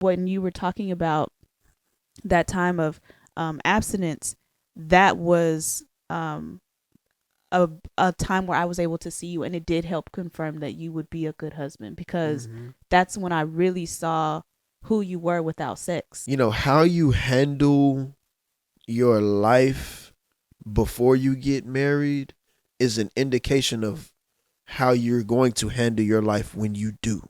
when you were talking about that time of abstinence, that was a time where I was able to see you, and it did help confirm that you would be a good husband, because that's when I really saw who you were without sex. You know, how you handle your life before you get married is an indication of how you're going to handle your life when you do.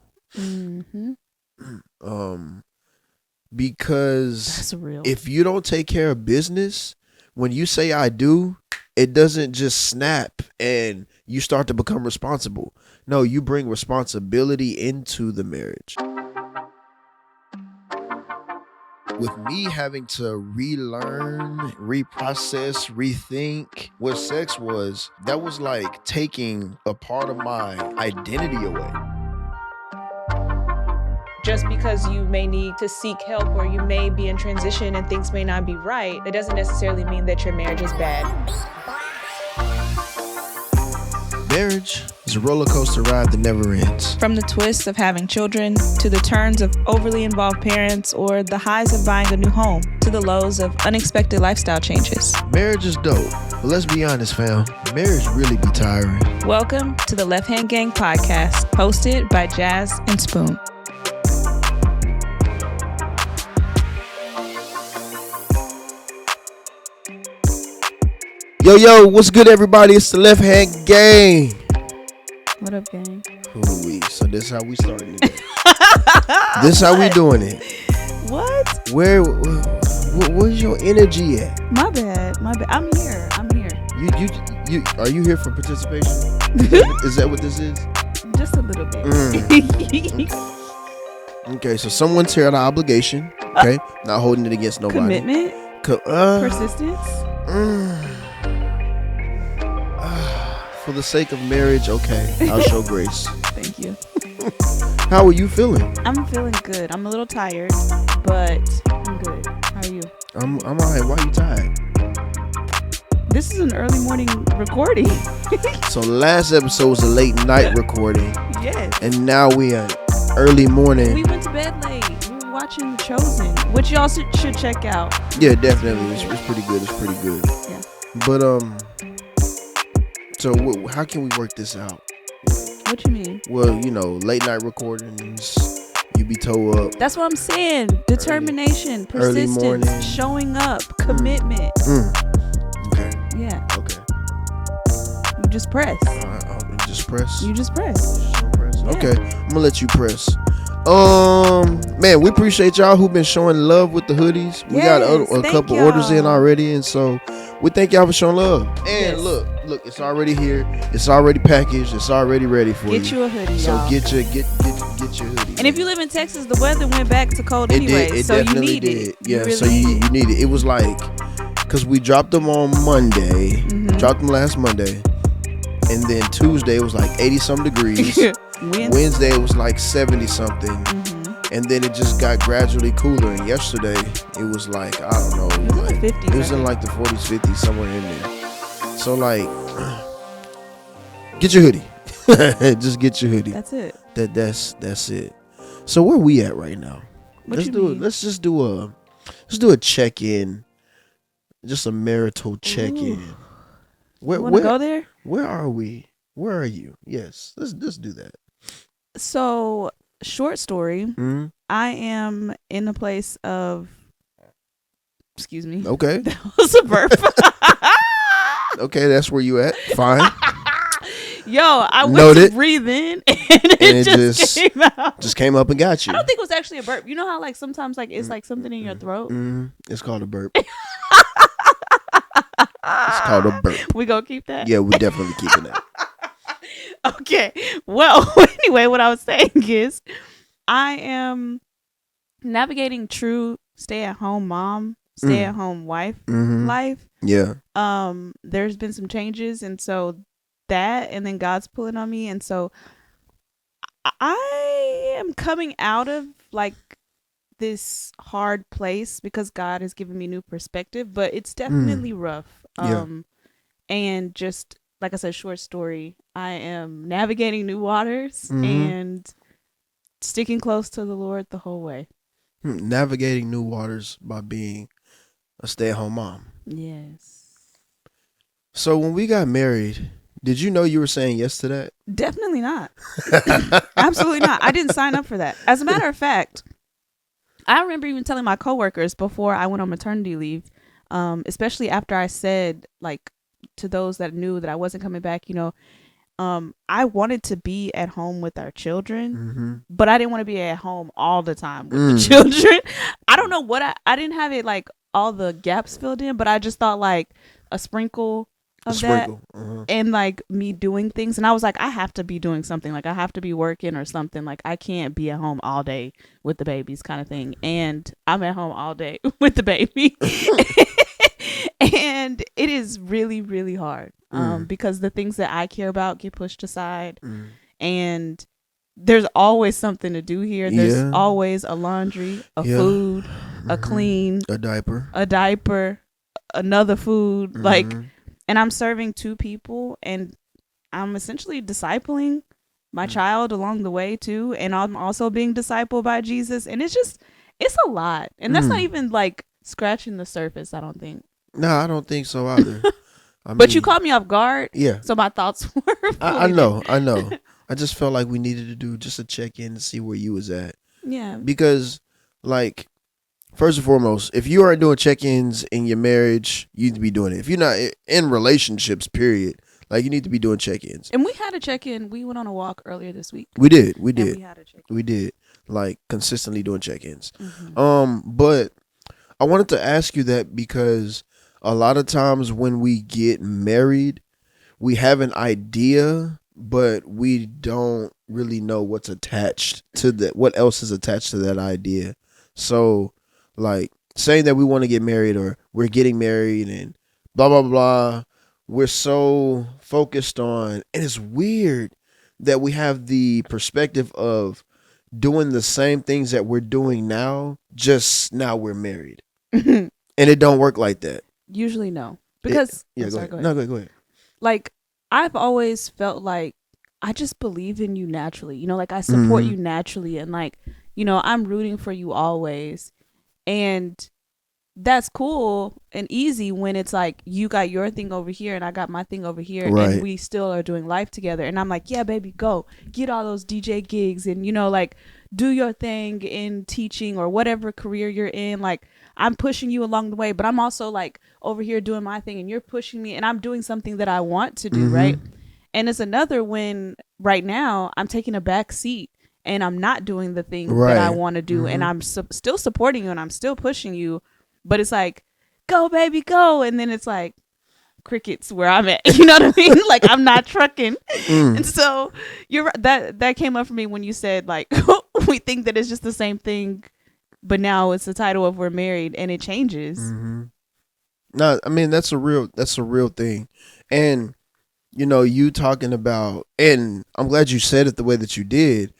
Because that's real. If you don't take care of business, when you say I do, it doesn't just snap and you start to become responsible. No, you bring responsibility into the marriage. With me having to relearn, reprocess, rethink what sex was, that was like taking a part of my identity away. Just because you may need to seek help or you may be in transition and things may not be right, it doesn't necessarily mean that your marriage is bad. Marriage is a roller coaster ride that never ends. From the twists of having children, to the turns of overly involved parents, or the highs of buying a new home, to the lows of unexpected lifestyle changes. Marriage is dope, but let's be honest, fam. Marriage really be tiring. Welcome to the Left Hand Gang podcast, hosted by Jaz and Spoon. Yo, what's good, everybody? It's the Left Hand Gang. What up, gang? Ooh-wee. So this is how we starting it. This is how we doing it. What? Where's your energy at? My bad. I'm here. You are you here for participation? Is that what this is? Just a little bit. Okay, so someone's here out of obligation. Okay, not holding it against nobody. Commitment. Persistence. For the sake of marriage, okay, I'll show grace. Thank you. How are you feeling? I'm feeling good. I'm a little tired, but I'm good. How are you? I'm alright. Why are you tired? This is an early morning recording. So last episode was a late night recording. Yes. And now we are early morning. We went to bed late. We were watching The Chosen, which y'all should check out. Yeah, definitely. It's pretty good. It's pretty good. Yeah. But so how can we work this out? What you mean? Well, you know, late night recordings, you be toe up. That's what I'm saying. Determination, persistence, showing up, commitment. Okay. Yeah. Okay. You just press. Just press. You just press. Yeah. Okay. I'm gonna let you press. Man, we appreciate y'all who've been showing love with the hoodies. We got a couple orders in already, and so we thank y'all for showing love. And look, it's already here. It's already packaged. It's already ready for you. Get you a hoodie, so y'all. get your hoodie. And if you live in Texas, the weather went back to cold anyway, it so you definitely need did. it. Yeah, so you need it. It was like, cause we dropped them on Monday, dropped them last Monday, and then Tuesday it was like 80 some degrees. Wednesday it was like 70 something. And then it just got gradually cooler. And yesterday, it was like, I don't know. It was like 50s. It was in like the 40s, 50s, somewhere in there. So like, get your hoodie. Just get your hoodie. That's it. That's it. So where we at right now? Let's just do a check-in. Just a marital check-in. You want to go there? Where are we? Where are you? Yes. Let's do that. So, short story. I am in a place of. Excuse me. Okay. That was a burp. Okay, that's where you at. Fine. Yo, I went to breathe in and it just came out. Just came up and got you. I don't think it was actually a burp. You know how like sometimes like it's like something in your throat? It's called a burp. It's called a burp. We gonna keep that? Yeah, we definitely keeping that. Okay. Well, anyway, what I was saying is I am navigating true stay-at-home mom, stay-at-home wife life. Yeah. There's been some changes, and so that, and then God's pulling on me, and so I am coming out of like this hard place because God has given me new perspective, but it's definitely rough. And just like I said, short story, I am navigating new waters and sticking close to the Lord the whole way. Navigating new waters by being a stay-at-home mom. Yes. So when we got married, did you know you were saying yes to that? Definitely not. Absolutely not. I didn't sign up for that. As a matter of fact, I remember even telling my coworkers before I went on maternity leave, especially after I said, like, to those that knew that I wasn't coming back, I wanted to be at home with our children, but I didn't want to be at home all the time with the children. I don't know what I didn't have it like all the gaps filled in, but I just thought like a sprinkle of that and like me doing things. And I was like, I have to be doing something. Like I have to be working or something. Like I can't be at home all day with the babies kind of thing. And I'm at home all day with the baby. And it is really, really hard because the things that I care about get pushed aside. And there's always something to do here. There's always a laundry, a food, a clean, a diaper, another food. Like, and I'm serving 2 people and I'm essentially discipling my child along the way too. And I'm also being discipled by Jesus. And it's a lot. And that's not even like scratching the surface, I don't think. No, I don't think so either. But you caught me off guard. Yeah. So my thoughts were. I know. I just felt like we needed to do just a check-in to see where you was at. Yeah. Because, like, first and foremost, if you aren't doing check-ins in your marriage, you need to be doing it. If you're not in relationships, period, like, you need to be doing check-ins. And we had a check-in. We went on a walk earlier this week. We did. And we had a check-in. We did. Like, consistently doing check-ins. But I wanted to ask you that because a lot of times when we get married, we have an idea, but we don't really know what's attached to that. What else is attached to that idea? So, like, saying that we want to get married or we're getting married and blah, blah, blah, we're so focused on, and it's weird that we have the perspective of doing the same things that we're doing now, just now we're married. And it don't work like that. Usually no. Because go ahead. No, go ahead. Like I've always felt like I just believe in you naturally. Like I support you naturally and like, I'm rooting for you always. And that's cool and easy when it's like you got your thing over here and I got my thing over here and we still are doing life together. And I'm like, yeah, baby, go get all those DJ gigs and like do your thing in teaching or whatever career you're in. Like I'm pushing you along the way, but I'm also like over here doing my thing and you're pushing me and I'm doing something that I want to do. Right. And it's another when right now I'm taking a back seat and I'm not doing the thing that I want to do. And I'm still supporting you and I'm still pushing you. But it's like, go, baby, go. And then it's like crickets where I'm at. You know what I mean? Like, I'm not trucking. And so you're right. That came up for me when you said, like, we think that it's just the same thing. But now it's the title of we're married and it changes. No, I mean, that's a real thing. And, you talking about, and I'm glad you said it the way that you did.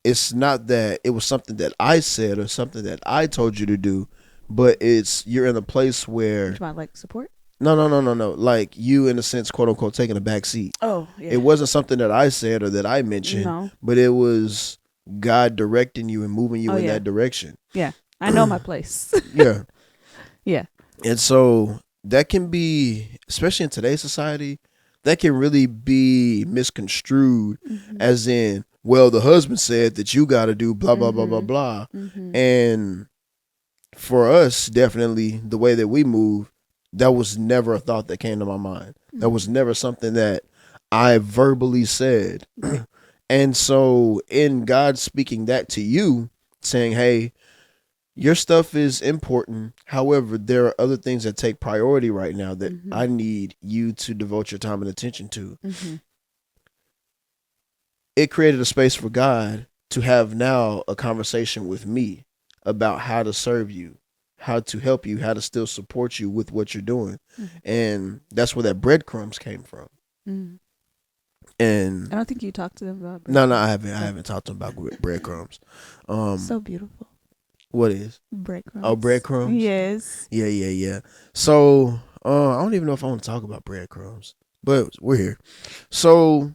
It's not that it was something that I said or something that I told you to do. But you're in a place where do I like support? No. Like you, in a sense, quote unquote, taking a back seat. Oh, yeah. It wasn't something that I said or that I mentioned, but it was God directing you and moving you in that direction. Yeah, I know my place. Yeah. Yeah. And so that can be, especially in today's society, that can really be misconstrued as in, well, the husband said that you got to do blah, blah, blah, blah, blah. And for us, definitely the way that we move, that was never a thought that came to my mind. That was never something that I verbally said. And so in God speaking that to you, saying, hey, your stuff is important. However, there are other things that take priority right now that I need you to devote your time and attention to. It created a space for God to have now a conversation with me about how to serve you, how to help you, how to still support you with what you're doing. And that's where that breadcrumbs came from. And I don't think you talked to them about breadcrumbs. No, I haven't talked to them about breadcrumbs. So beautiful. What is? Breadcrumbs. Oh, breadcrumbs? Yes. Yeah. So I don't even know if I want to talk about breadcrumbs, but we're here. So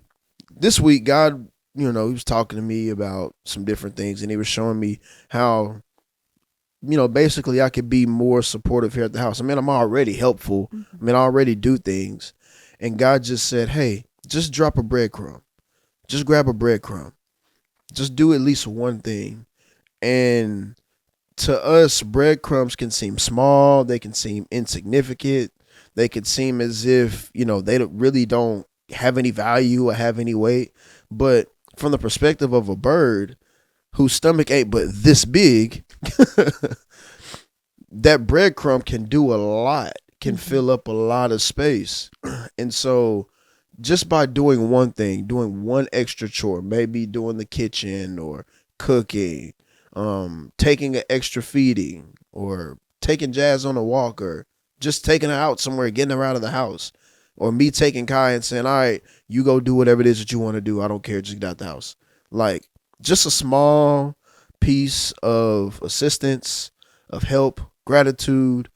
this week, God, he was talking to me about some different things, and he was showing me how basically I could be more supportive here at the house. I mean, I'm already helpful. I mean, I already do things. And God just said, hey, just drop a breadcrumb. Just grab a breadcrumb. Just do at least one thing. And to us, breadcrumbs can seem small. They can seem insignificant. They could seem as if, they really don't have any value or have any weight. But from the perspective of a bird whose stomach ain't but this big, that breadcrumb can do a lot, can fill up a lot of space. And so just by doing one thing, doing one extra chore, maybe doing the kitchen or cooking, taking an extra feeding, or taking Jazz on a walk, or just taking her out somewhere, getting her out of the house, or me taking Kai and saying, all right, you go do whatever it is that you want to do. I don't care. Just get out the house. Like, just a small piece of assistance, of help, gratitude,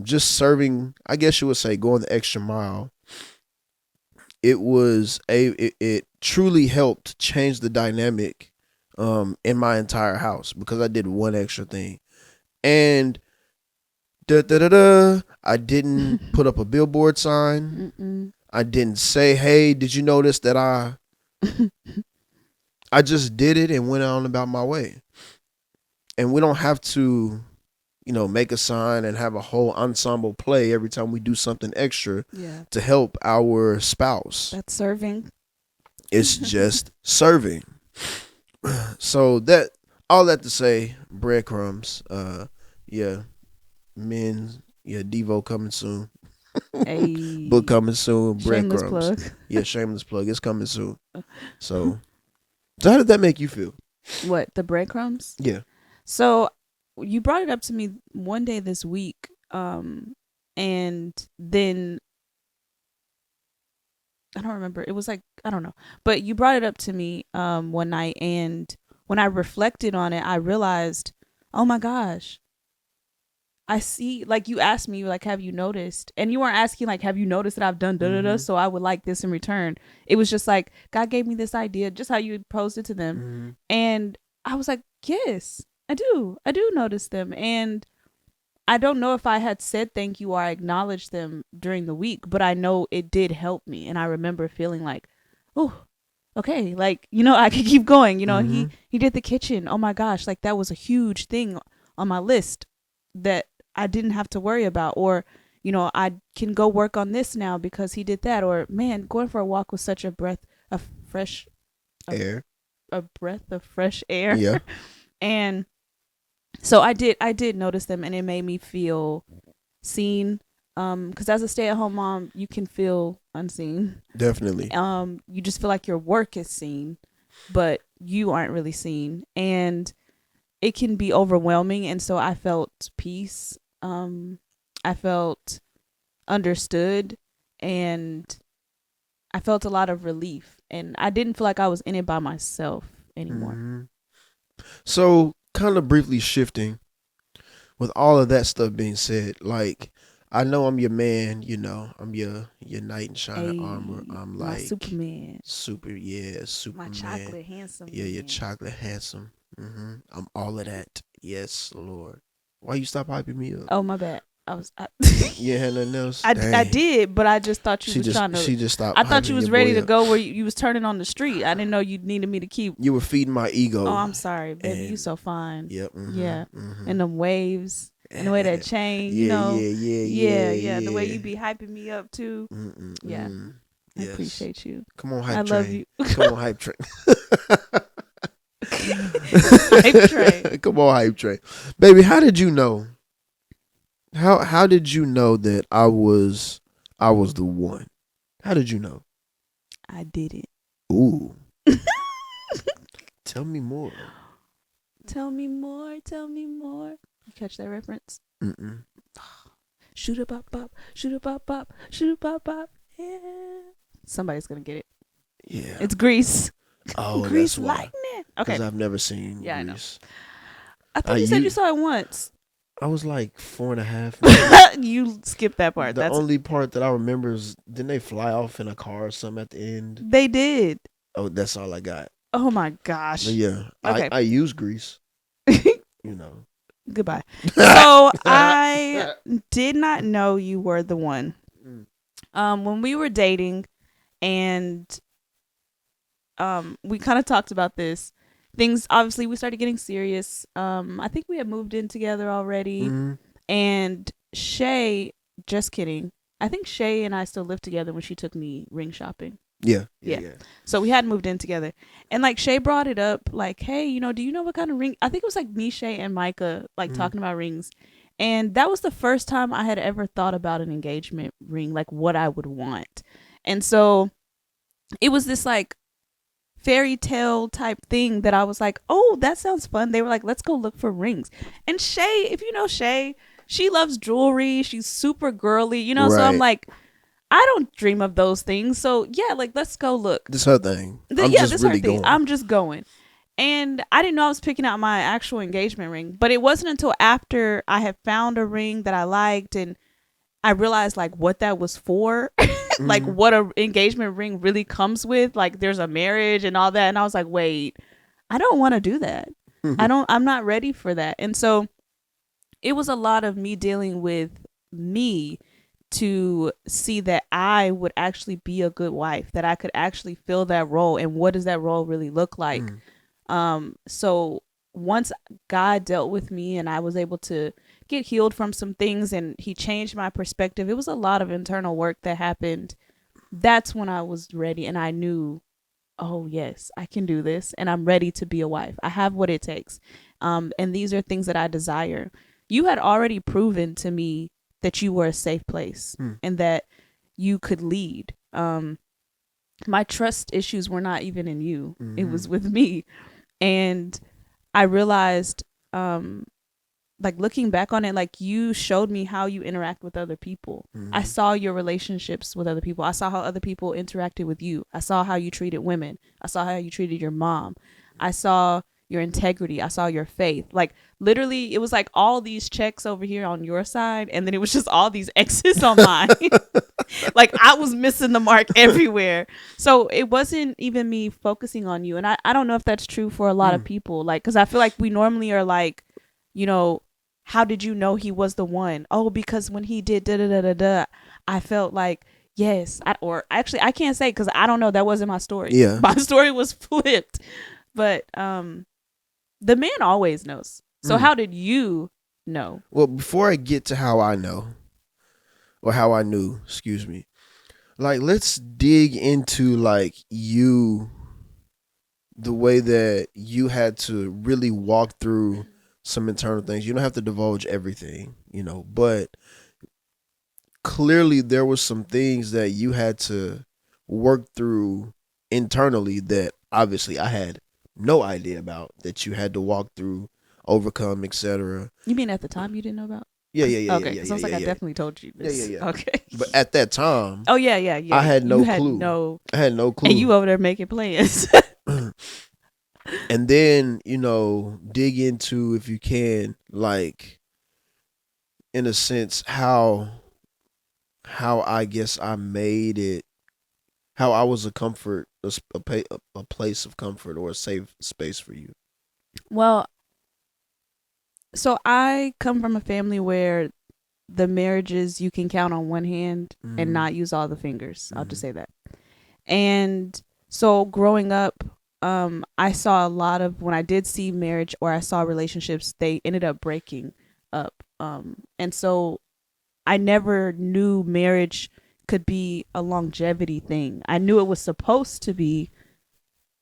just serving, I guess you would say, going the extra mile. It truly helped change the dynamic in my entire house because I did one extra thing. And I didn't put up a billboard sign. I didn't say, hey, did you notice that I just did it and went on about my way. And we don't have to, make a sign and have a whole ensemble play every time we do something extra to help our spouse. That's serving. It's just serving. So all that to say, breadcrumbs. Men, Devo coming soon. Hey. Book coming soon. Breadcrumbs. Shameless plug. Yeah, shameless plug. It's coming soon. So how did that make you feel? What, the breadcrumbs? Yeah. So you brought it up to me one day this week, and then I don't remember. It was like, I don't know, but you brought it up to me one night, and when I reflected on it, I realized, oh my gosh, I see, like, you asked me, like, have you noticed? And you weren't asking, like, have you noticed that I've done da-da-da, so I would like this in return. It was just like, God gave me this idea, just how you posed it to them. And I was like, yes, I do notice them. And I don't know if I had said thank you or I acknowledged them during the week, but I know it did help me. And I remember feeling like, oh, okay, like, I could keep going. He did the kitchen. Oh my gosh, like, that was a huge thing on my list that I didn't have to worry about. Or, I can go work on this now because he did that. Or, man, going for a walk was such a breath of fresh air. A breath of fresh air. Yeah. And so I did notice them, and it made me feel seen. Because as a stay-at-home mom, you can feel unseen. Definitely. You just feel like your work is seen, but you aren't really seen, and it can be overwhelming. And so I felt peace. I felt understood, and I felt a lot of relief, and I didn't feel like I was in it by myself anymore. So, kind of briefly shifting, with all of that stuff being said, like, I know I'm your man, I'm your knight in shining armor. I'm like Superman. Superman. My chocolate handsome. Yeah, man. you're chocolate handsome. I'm all of that. Yes, Lord. Why you stop hyping me up? Oh, my bad. You had nothing else? I did, but I just thought you was trying to. She just stopped. I thought you was ready to go where you was turning on the street. I didn't know you needed me to keep. You were feeding my ego. Oh, I'm sorry, baby. You so fine. Yep. Yeah. And them waves and the way that chain. Yeah. The way you be hyping me up too. Yeah. I appreciate you. Come on, hype I train. love you. Come on, hype train. Hype train. Come on, hype train. Baby, how did you know? How did you know that I was the one? How did you know? I didn't. Ooh. Tell me more. Tell me more. You catch that reference? Shoot a bop bop, shoot a bop bop, shoot a bop bop. Yeah. Somebody's gonna get it. Yeah. It's Grease. Oh, Grease that's why. lightning. Okay. Because I've never seen Yeah, Grease. I thought you said you saw it once. I was like 4.5. You skipped that part. The only part that I remember is, didn't they fly off in a car or something at the end? They did. Oh, that's all I got. Oh my gosh. But yeah, Okay. I use Grease. Goodbye. So I did not know you were the one. When we were dating, and we kind of talked about this. Things obviously we started getting serious. I think we had moved in together already, and Shay. Just kidding. I think Shay and I still lived together when she took me ring shopping. Yeah. So we hadn't moved in together, and like Shay brought it up, like, hey, do you know what kind of ring? I think it was like me, Shay, and Micah, like talking about rings, and that was the first time I had ever thought about an engagement ring, like what I would want, and so it was this like fairy tale type thing that I was like, oh, that sounds fun. They were like, let's go look for rings. And Shay, if you know Shay, she loves jewelry. She's super girly, Right. So I'm like, I don't dream of those things. So yeah, like let's go look. This her thing. This is her thing. I'm just going. And I didn't know I was picking out my actual engagement ring, but it wasn't until after I had found a ring that I liked and I realized like what that was for, like what a engagement ring really comes with. Like there's a marriage and all that. And I was like, wait, I don't want to do that. I'm not ready for that. And so it was a lot of me dealing with me to see that I would actually be a good wife, that I could actually fill that role. And what does that role really look like? So once God dealt with me and I was able to get healed from some things and he changed my perspective, it was a lot of internal work that happened. That's when I was ready and I knew, oh yes, I can do this and I'm ready to be a wife. I have what it takes. And these are things that I desire. You had already proven to me that you were a safe place and that you could lead. My trust issues were not even in you. It was with me. And I realized, like looking back on it, like you showed me how you interact with other people. I saw your relationships with other people. I saw how other people interacted with you. I saw how you treated women. I saw how you treated your mom. I saw your integrity. I saw your faith. Like literally it was like all these checks over here on your side. And then it was just all these X's on mine. Like I was missing the mark everywhere. So it wasn't even me focusing on you. And I don't know if that's true for a lot of people. Like, cause I feel like we normally are like, how did you know he was the one? Oh, because when he did da da da da da, I felt like, yes. Or actually I can't say because I don't know. That wasn't my story. Yeah. My story was flipped. But the man always knows. So how did you know? Well, before I get to how I know, or how I knew, excuse me, like let's dig into like you, the way that you had to really walk through some internal things. You don't have to divulge everything, but clearly there was some things that you had to work through internally that obviously I had no idea about, that you had to walk through, overcome, etc. You mean at the time you didn't know about? Yeah. Okay, so I was like, I definitely told you this. Yeah. Okay. But at that time, oh yeah. I had no clue. I had no clue. And you over there making plans. And then, dig into, if you can, like, in a sense, how I guess I made it, how I was a comfort, a place of comfort or a safe space for you. Well, so I come from a family where the marriages you can count on one hand and not use all the fingers. I'll just say that. And so growing up, I saw a lot of, when I did see marriage or I saw relationships, they ended up breaking up. And so I never knew marriage could be a longevity thing. I knew it was supposed to be,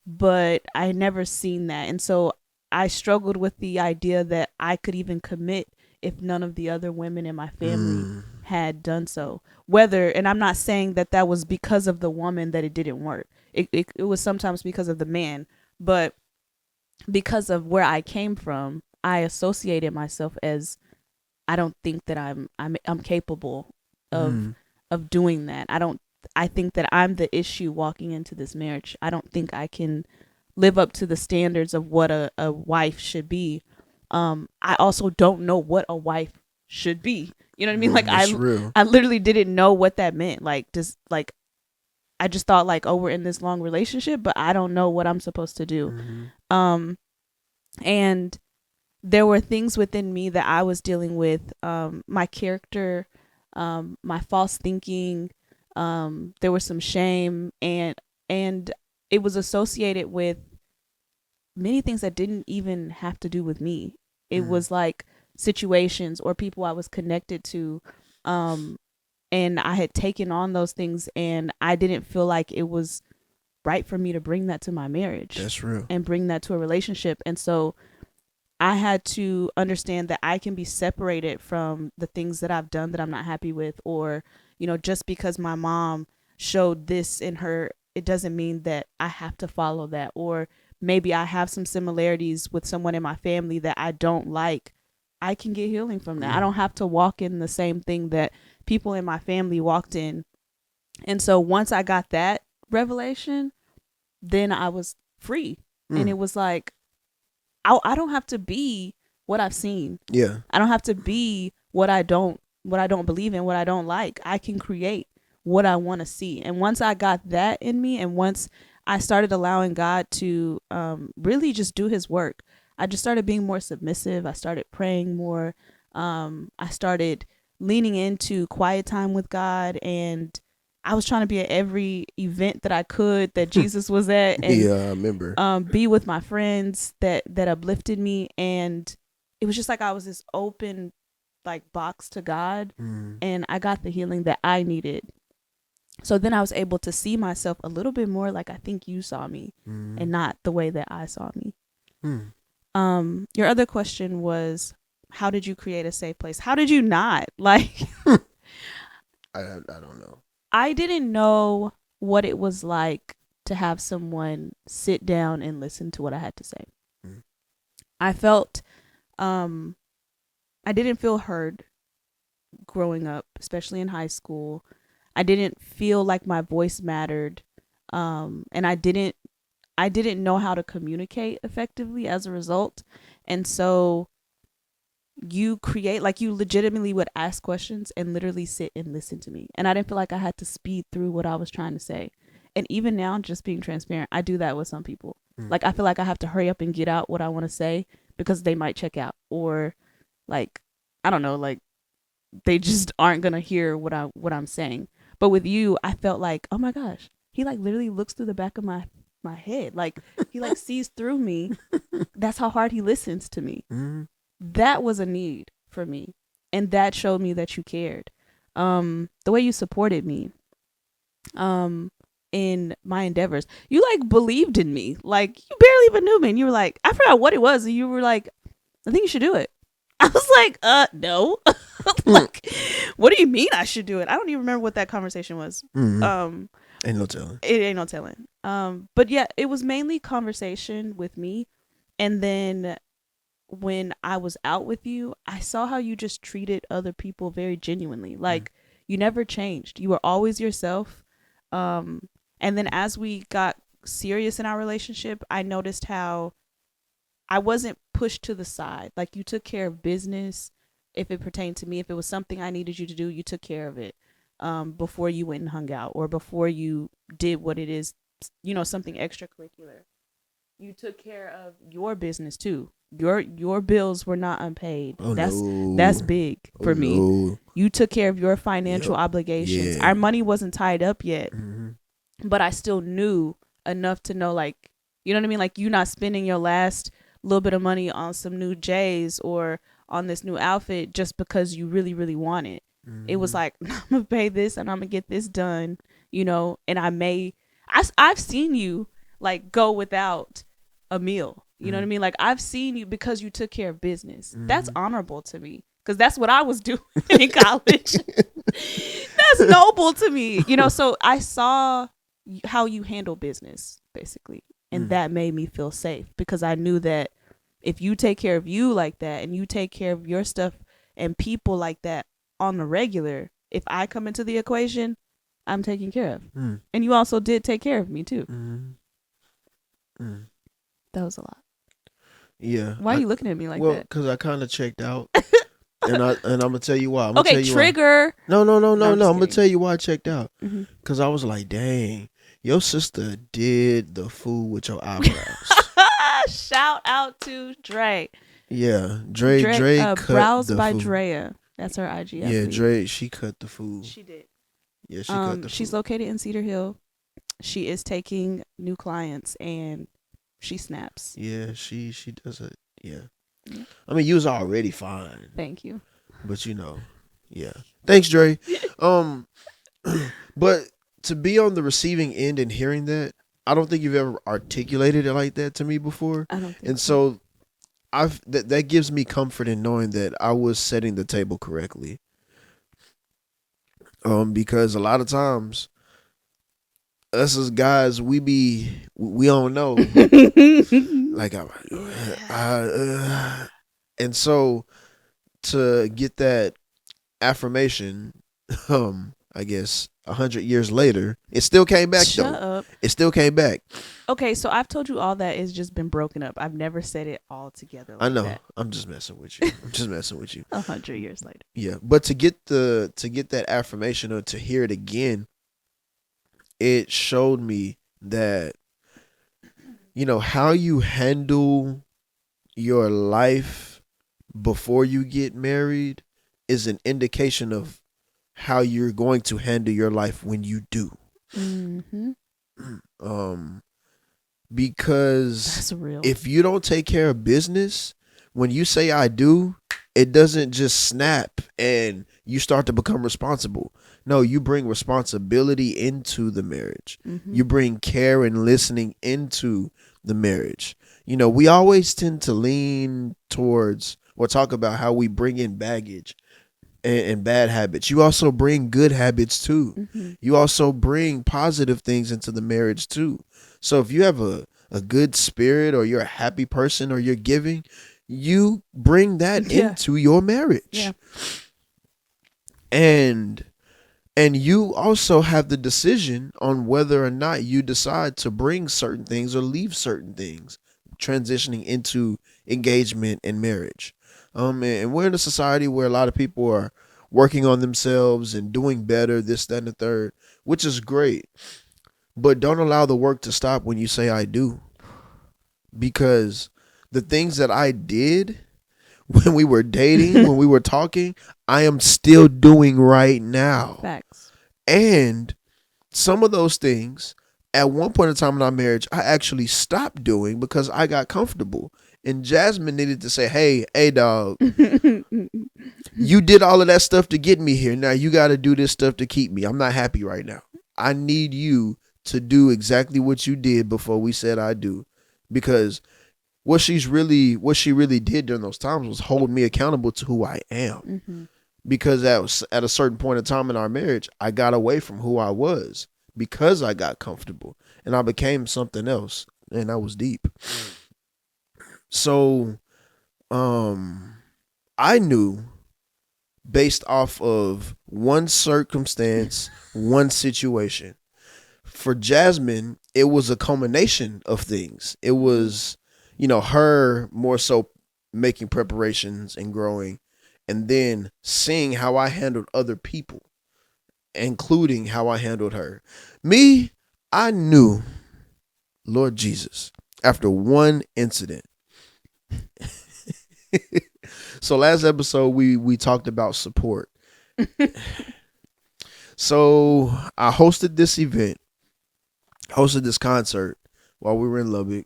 but I never seen that. And so I struggled with the idea that I could even commit if none of the other women in my family had done so. And I'm not saying that was because of the woman that it didn't work. It was sometimes because of the man, but because of where I came from, I associated myself as, I don't think that I'm capable of doing that. I think that I'm the issue walking into this marriage. I don't think I can live up to the standards of what a wife should be. I also don't know what a wife should be. You know what I mean? Like I literally didn't know what that meant. I just thought like, oh, we're in this long relationship, but I don't know what I'm supposed to do. And there were things within me that I was dealing with, my character, my false thinking. There was some shame, and it was associated with many things that didn't even have to do with me. It was like situations or people I was connected to, and I had taken on those things, and I didn't feel like it was right for me to bring that to my marriage. That's real. And bring that to a relationship. And so I had to understand that I can be separated from the things that I've done that I'm not happy with, or, just because my mom showed this in her, it doesn't mean that I have to follow that. Or maybe I have some similarities with someone in my family that I don't like. I can get healing from that. I don't have to walk in the same thing that people in my family walked in. And so once I got that revelation, then I was free. And it was like, I don't have to be what I've seen. Yeah. I don't have to be what I don't believe in, what I don't like. I can create what I want to see. And once I got that in me, and once I started allowing God to really just do his work, I just started being more submissive. I started praying more. I started leaning into quiet time with God, and I was trying to be at every event that I could that Jesus was at, and yeah, I remember. Be with my friends that uplifted me, and it was just like I was this open like box to God, and I got the healing that I needed. So then I was able to see myself a little bit more like I think you saw me, and not the way that I saw me. Your other question was, how did you create a safe place? How did you not? Like, I don't know. I didn't know what it was like to have someone sit down and listen to what I had to say. I felt, I didn't feel heard growing up, especially in high school. I didn't feel like my voice mattered. And I didn't know how to communicate effectively as a result. And so you legitimately would ask questions and literally sit and listen to me. And I didn't feel like I had to speed through what I was trying to say. And even now, just being transparent, I do that with some people. Like, I feel like I have to hurry up and get out what I want to say because they might check out, or like, I don't know, like they just aren't going to hear what I'm saying. But with you, I felt like, oh my gosh, he like literally looks through the back of my head. Like, he like sees through me. That's how hard he listens to me. That was a need for me. And that showed me that you cared. The way you supported me in my endeavors. You like believed in me. Like, you barely even knew me. And you were like, I forgot what it was. And you were like, I think you should do it. I was like, no. Like, what do you mean I should do it? I don't even remember what that conversation was. Ain't no telling. It ain't no telling. But yeah, it was mainly conversation with me. And then when I was out with you, I saw how you just treated other people very genuinely. Like, you never changed. You were always yourself. And then as we got serious in our relationship, I noticed how I wasn't pushed to the side. Like, you took care of business if it pertained to me. If it was something I needed you to do, you took care of it before you went and hung out, or before you did what it is, something extracurricular. You took care of your business too. Your bills were not unpaid. That's big for me. No. You took care of your financial obligations. Yeah. Our money wasn't tied up yet, but I still knew enough to know, like, you know what I mean? Like, you not spending your last little bit of money on some new J's or on this new outfit just because you really, really want it. It was like, I'm gonna pay this and I'm gonna get this done, and I've seen you like go without a meal. You know what I mean? Like, I've seen you because you took care of business. That's honorable to me, because that's what I was doing in college. That's noble to me. So I saw how you handle business, basically. And that made me feel safe, because I knew that if you take care of you like that, and you take care of your stuff and people like that on the regular, if I come into the equation, I'm taken care of. And you also did take care of me too. That was a lot. Yeah. Why are you looking at me like that? Well, because I kind of checked out. and I'm gonna tell you why. Okay, trigger. No. I'm gonna tell you why I checked out. Because I was like, dang, your sister did the fool with your eyebrows. Shout out to Dre. Yeah, Dre cut Browse the by food. Drea. That's her IG. Yeah, Dre, she cut the food. She did. Yeah, she cut the food. She's located in Cedar Hill. She is taking new clients and she snaps. Yeah, she does it. Yeah. I mean, you was already fine. Thank you. But yeah. Thanks, Dre. But to be on the receiving end and hearing that, I don't think you've ever articulated it like that to me before. I don't think and so that gives me comfort in knowing that I was setting the table correctly. Because a lot of times us as guys, we don't know. Like and so to get that affirmation, I guess 100 years later, it still came back. Shut up. It still came back. Okay, so I've told you all that it's just been broken up. I've never said it all together like I know. that. I'm just messing with you. 100 years later. Yeah, but to get that affirmation or to hear it again, it showed me that how you handle your life before you get married is an indication of how you're going to handle your life when you do. Mm-hmm. Because that's real. If you don't take care of business, when you say I do, it doesn't just snap and you start to become responsible. No, you bring responsibility into the marriage. Mm-hmm. You bring care and listening into the marriage. We always tend to lean towards or talk about how we bring in baggage and bad habits. You also bring good habits too. Mm-hmm. You also bring positive things into the marriage too. So if you have a good spirit or you're a happy person or you're giving, you bring that into your marriage. Yeah. And you also have the decision on whether or not you decide to bring certain things or leave certain things, transitioning into engagement and marriage. And we're in a society where a lot of people are working on themselves and doing better, this, that, and the third, which is great. But don't allow the work to stop when you say I do. Because the things that I did when we were dating, when we were talking, I am still doing right now. Facts. And some of those things, at one point in time in our marriage, I actually stopped doing because I got comfortable. And Jasmine needed to say, hey, dog, you did all of that stuff to get me here. Now you got to do this stuff to keep me. I'm not happy right now. I need you to do exactly what you did before we said I do. Because what she really did during those times was hold me accountable to who I am. Mm-hmm. Because at a certain point in time in our marriage, I got away from who I was because I got comfortable and I became something else, and that was deep. So, I knew based off of one circumstance, one situation. For Jasmine, it was a culmination of things. It was, her more so making preparations and growing, and then seeing how I handled other people, including how I handled her. Me, I knew, Lord Jesus, after one incident. So last episode, we talked about support. So I hosted this event, hosted this concert while we were in Lubbock.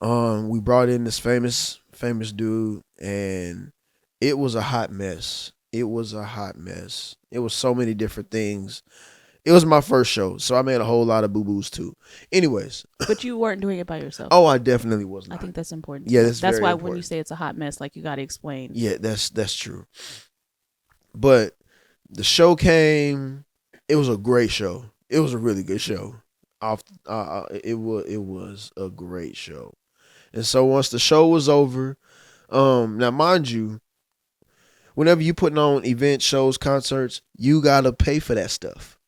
We brought in this famous dude, and it was a hot mess. It was so many different things. It was my first show, so I made a whole lot of boo-boos too. Anyways. But you weren't doing it by yourself. Oh, I definitely was not. I think that's important. Yeah, that's very why important. When you say it's a hot mess, like, you got to explain. Yeah, that's true. But the show came. It was a great show. It was a really good show. It was a great show. And so once the show was over, now mind you, whenever you putting on event shows, concerts, you gotta pay for that stuff.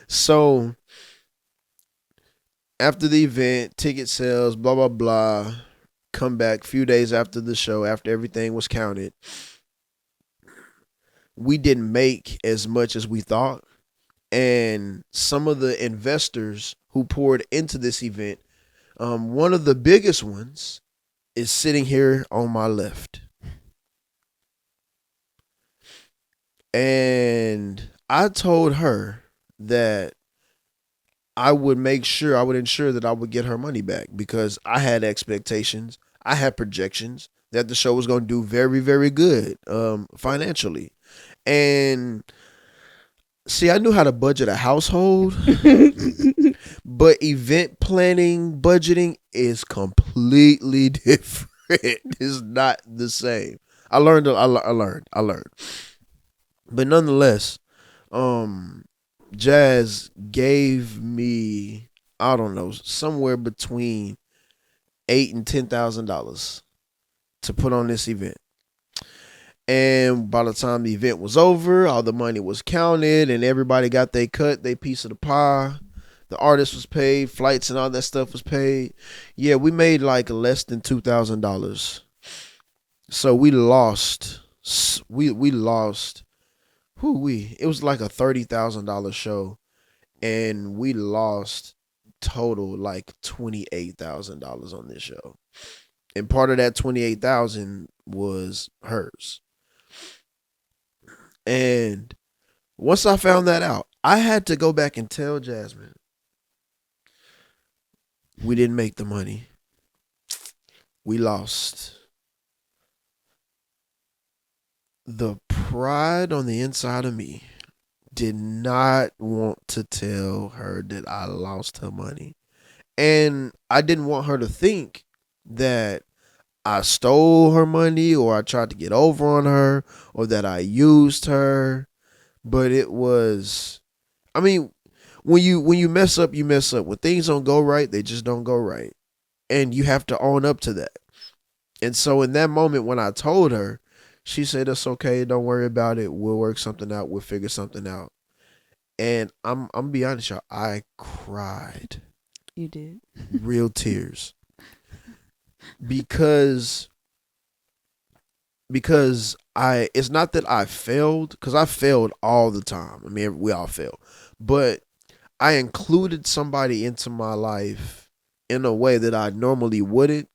So after the event, ticket sales, blah blah blah, come back a few days after the show, after everything was counted, we didn't make as much as we thought. And some of the investors who poured into this event, one of the biggest ones is sitting here on my left. And I told her that I would ensure that I would get her money back because I had expectations. I had projections that the show was going to do very, very good financially. And see, I knew how to budget a household, but event planning, budgeting is completely different. It's not the same. I learned. But nonetheless, Jazz gave me, I don't know, somewhere between $8,000 and $10,000 to put on this event. And by the time the event was over, all the money was counted and everybody got their cut, their piece of the pie. The artist was paid, flights and all that stuff was paid. Yeah, we made like less than $2,000. So we lost. We lost. It was like a $30,000 show, and we lost total like $28,000 on this show. And part of that $28,000 was hers. And once I found that out, I had to go back and tell Jasmine, we didn't make the money. We lost. The pride on the inside of me did not want to tell her that I lost her money. And I didn't want her to think that I stole her money or I tried to get over on her or that I used her. But it was, I mean, when you mess up, you mess up. When things don't go right, they just don't go right. And you have to own up to that. And so in that moment when I told her, she said, "It's okay. Don't worry about it. We'll work something out. We'll figure something out." And I'm gonna be honest, y'all. I cried. You did. Real tears. Because it's not that I failed, because I failed all the time. I mean, we all fail. But I included somebody into my life in a way that I normally wouldn't.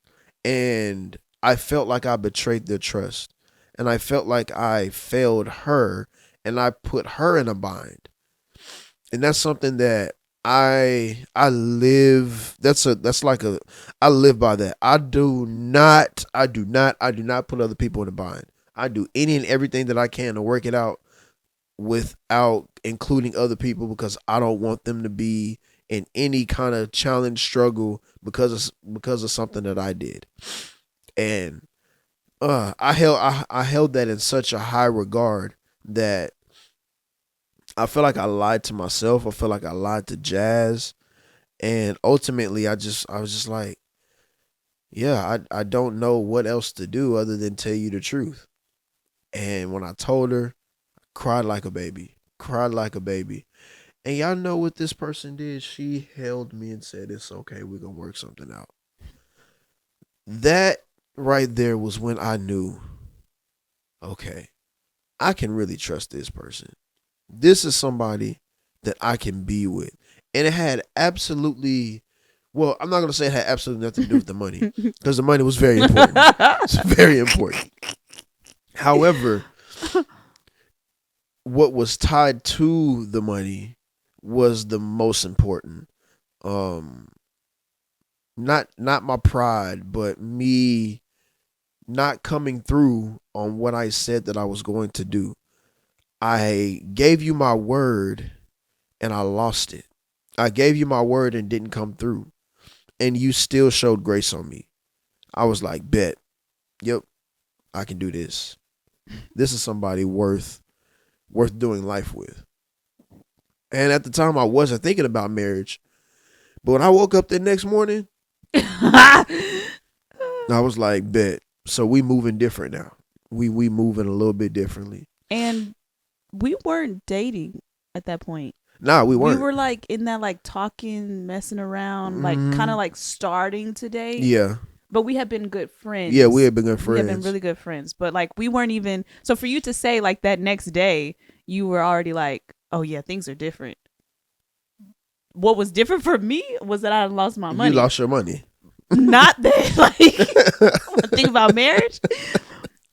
And I felt like I betrayed their trust. And I felt like I failed her and I put her in a bind. And that's something that I live. I live by that. I do not put other people in a bind. I do any and everything that I can to work it out without including other people because I don't want them to be in any kind of challenge, struggle because of something that I did. And I held that in such a high regard that I feel like I lied to myself. I feel like I lied to Jazz, and ultimately, I was just like, yeah, I don't know what else to do other than tell you the truth. And when I told her, I cried like a baby, And y'all know what this person did? She held me and said, "It's okay. We're gonna work something out." That right there was when I knew, okay, I can really trust this person. This is somebody that I can be with. And it had absolutely, well, I'm not going to say it had absolutely nothing to do with the money because the money was very important. It's very important. However, what was tied to the money was the most important. Not my pride, but me not coming through on what I said that I was going to do. I gave you my word and I lost it. I gave you my word and didn't come through. And you still showed grace on me. I was like, bet. Yep, I can do this. This is somebody worth doing life with. And at the time I wasn't thinking about marriage. But when I woke up the next morning, I was like, bet. So we moving different now. We moving a little bit differently. And we weren't dating at that point. Nah, we weren't. We were like in that like talking, messing around, like kind of like starting to date. Yeah. But we had been good friends. Yeah, we had been good friends. We had been really good friends. But like we weren't even, so for you to say like that next day, you were already like, oh yeah, things are different. What was different for me was that I lost my money. You lost your money. Not that like think about marriage.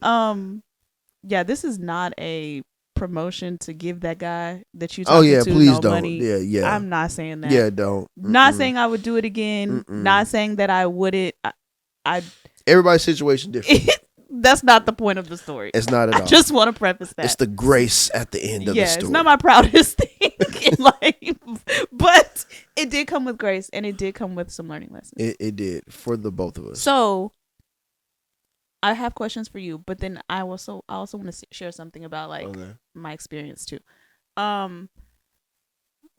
Yeah, this is not a promotion to give that guy that you talking to please no don't. money. Yeah. I'm not saying that. Yeah, don't. Not saying I would do it again. Mm-mm. Not saying that I wouldn't. I Everybody's situation different. That's not the point of the story. It's not at all. I just want to preface that. It's the grace at the end of the story. It's not my proudest thing in life, but it did come with grace, and it did come with some learning lessons. It did for the both of us. So I have questions for you, but then I also want to share something about my experience too. Well,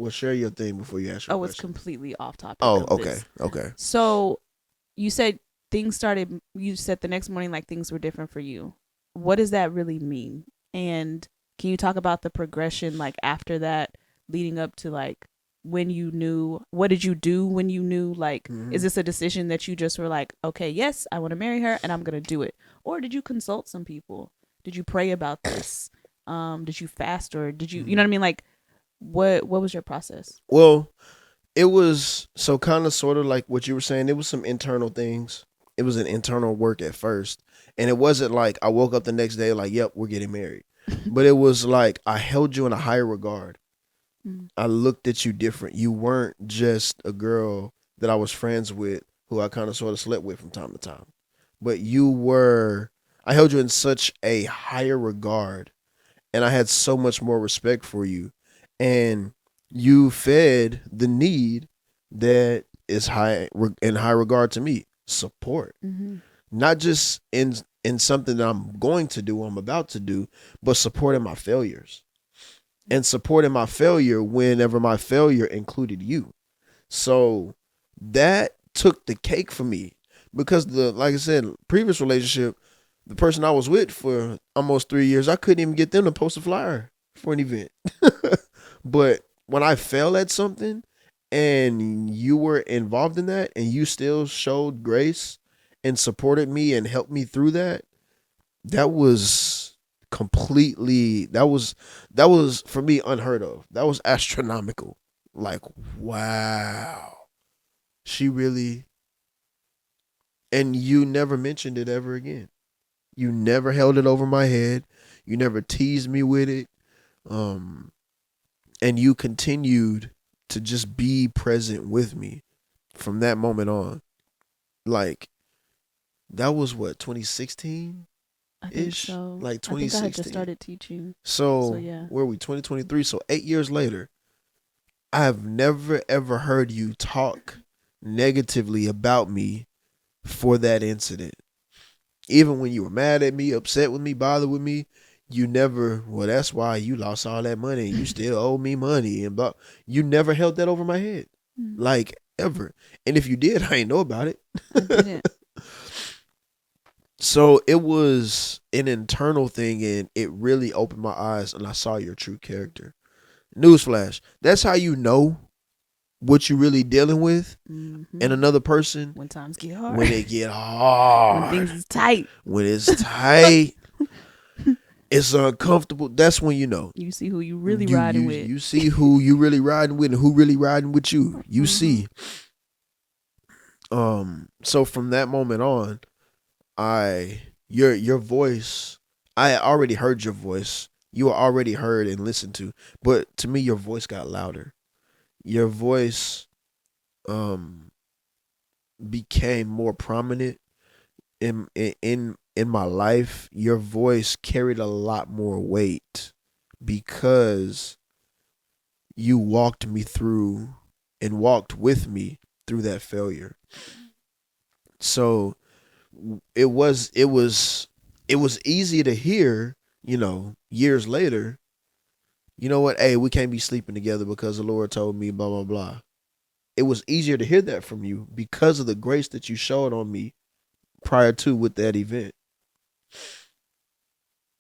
share your thing before you ask your question. It's completely off topic. Okay. So you said you said the next morning things were different for you. What does that really mean? And can you talk about the progression after that, leading up to when you knew? What did you do when you knew? Is this a decision that you just were okay, yes, I want to marry her and I'm gonna do it? Or did you consult some people? Did you pray about this? Did you fast, or did you, you know what I mean? What was your process? Well, it was so kind of sort of like what you were saying. It was some internal things. It was an internal work at first. And it wasn't like I woke up the next day yep, we're getting married. But it was I held you in a higher regard. I looked at you different. You weren't just a girl that I was friends with who I kind of sort of slept with from time to time. But I held you in such a higher regard. And I had so much more respect for you. And you fed the need that is in high regard to me. Support. Not just in something that I'm going to do, I'm about to do, but supporting my failures. And supporting my failure whenever my failure included you. So that took the cake for me. Because like I said, previous relationship, the person I was with for almost 3 years, I couldn't even get them to post a flyer for an event. But when I failed at something and you were involved in that and you still showed grace and supported me and helped me through that, that was for me unheard of. That was astronomical. Wow. She really. And you never mentioned it ever again. You never held it over my head. You never teased me with it. And you continued to just be present with me from that moment on. That was what, 2016? I think so. 2016. I think I had just started teaching. So yeah. Where are we? 2023. So 8 years later, I have never ever heard you talk negatively about me for that incident. Even when you were mad at me, upset with me, bothered with me, you never, well, that's why you lost all that money and you still owe me money. And you never held that over my head. Ever. And if you did, I ain't know about it. I didn't. So it was an internal thing, and it really opened my eyes, and I saw your true character. Newsflash. That's how you know what you're really dealing with in another person. When times get hard. When they get hard. When things is tight. When it's tight. It's uncomfortable. That's when you know. You see who you really riding with. You see who you really riding with and who really riding with you. You see. So from that moment on, your voice, I already heard your voice. You were already heard and listened to. But to me, your voice got louder. Your voice became more prominent in my life. Your voice carried a lot more weight because you walked me through and walked with me through that failure. So it was easy to hear, years later, you know what? Hey, we can't be sleeping together because the Lord told me blah, blah, blah. It was easier to hear that from you because of the grace that you showed on me prior to with that event.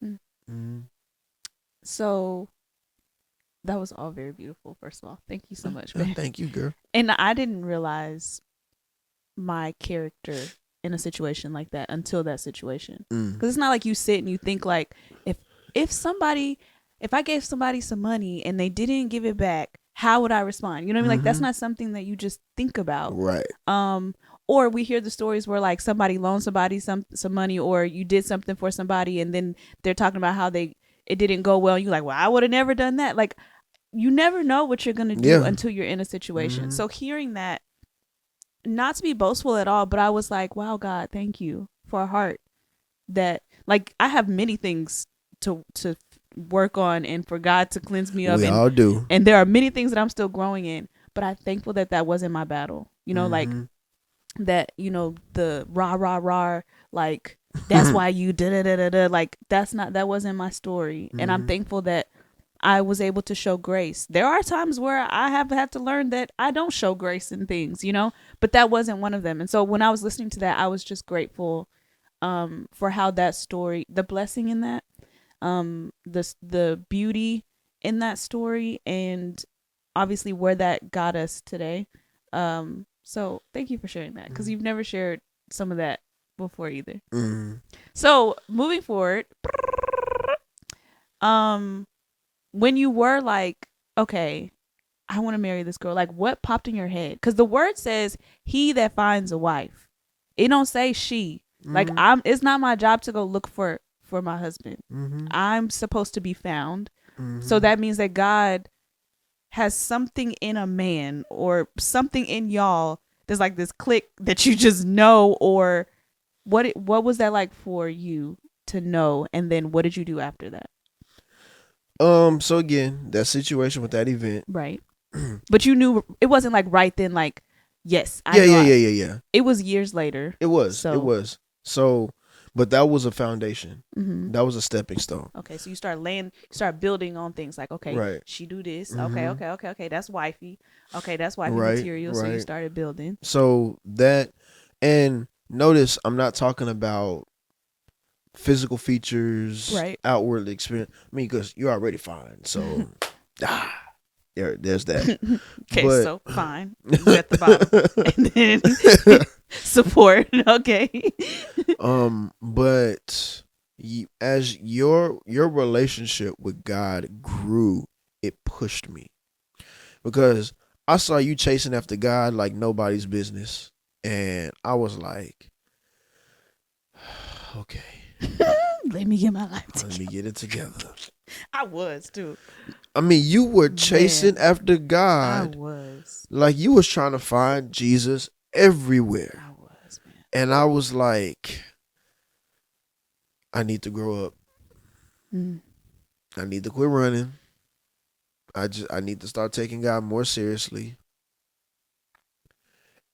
Mm-hmm. So that was all very beautiful. First of all, thank you so much, man. Thank you, girl. And I didn't realize my character in a situation like that until that situation. Because it's not like you sit and you think like, if I gave somebody some money and they didn't give it back, how would I respond? You know what I mean? Like that's not something that you just think about. Right. or we hear the stories where like somebody loaned somebody some money, or you did something for somebody and then they're talking about how it didn't go well. You're like, well, I would have never done that. Like, you never know what you're going to do until you're in a situation. So hearing that, not to be boastful at all, but I was like, wow, God, thank you for a heart that, like, I have many things to work on and for God to cleanse me of. We all do. And there are many things that I'm still growing in, but I'm thankful that that wasn't my battle. You know, like that, you know, the rah, rah, rah, like, that's why you da da da da. Like, that wasn't my story. And I'm thankful that I was able to show grace. There are times where I have had to learn that I don't show grace in things, you know, but that wasn't one of them. And so when I was listening to that, I was just grateful for how that story, the blessing in that, the beauty in that story, and obviously where that got us today. So thank you for sharing that, because you've never shared some of that before either. So moving forward, when you were like, okay, I want to marry this girl, like, what popped in your head? Because the word says he that finds a wife. It don't say she. Like, it's not my job to go look for my husband. I'm supposed to be found. So that means that God has something in a man or something in y'all. There's like this click that you just know. Or what was that like for you to know? And then what did you do after that? So again, that situation with that event. Right. But you knew it wasn't like right then, like, yes. Yeah. It was years later. It was. So, but that was a foundation. That was a stepping stone. Okay. So you start building on things like, okay, right, she do this. Okay. That's wifey. Okay. That's wifey material. So you started building. So that, and notice I'm not talking about physical features, outwardly experience. I mean, because you're already fine. So, there's that. Okay, but, so fine. You at the bottom, and then support. Okay. But as your relationship with God grew, it pushed me, because I saw you chasing after God like nobody's business, and I was like, okay. Let me get my life together. Let me get it together. I was too. I mean, you were chasing after God. I was. Like, you was trying to find Jesus everywhere. I was, man. And I was like, I need to grow up. I need to quit running. I need to start taking God more seriously.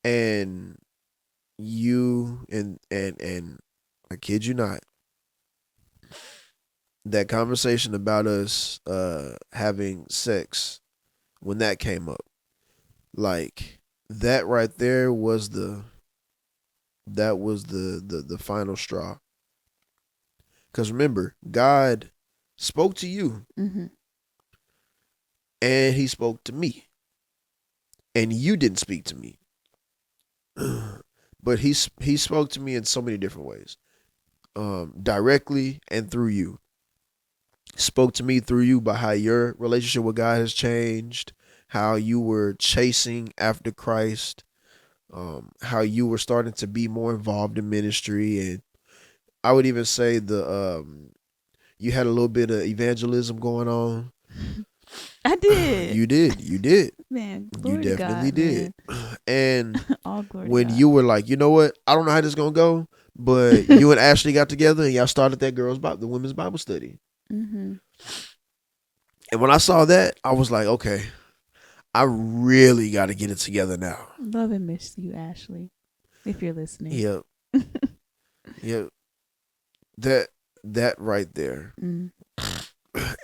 And you and I kid you not, that conversation about us having sex, when that came up, like, that right there was the final straw. Because remember, God spoke to you, and he spoke to me, and you didn't speak to me. But he spoke to me in so many different ways, directly and through you. Spoke to me through you by how your relationship with God has changed, how you were chasing after Christ, how you were starting to be more involved in ministry, and I would even say you had a little bit of evangelism going on. I did. You did. Man, you definitely God, did. Man. And all glory when to God. you were like, you know what, I don't know how this is gonna go, but you and Ashley got together and y'all started that the women's Bible study. And when I saw that, I was like, okay, I really got to get it together now. Love and miss you, Ashley, if you're listening. Yep. Yep. That right there.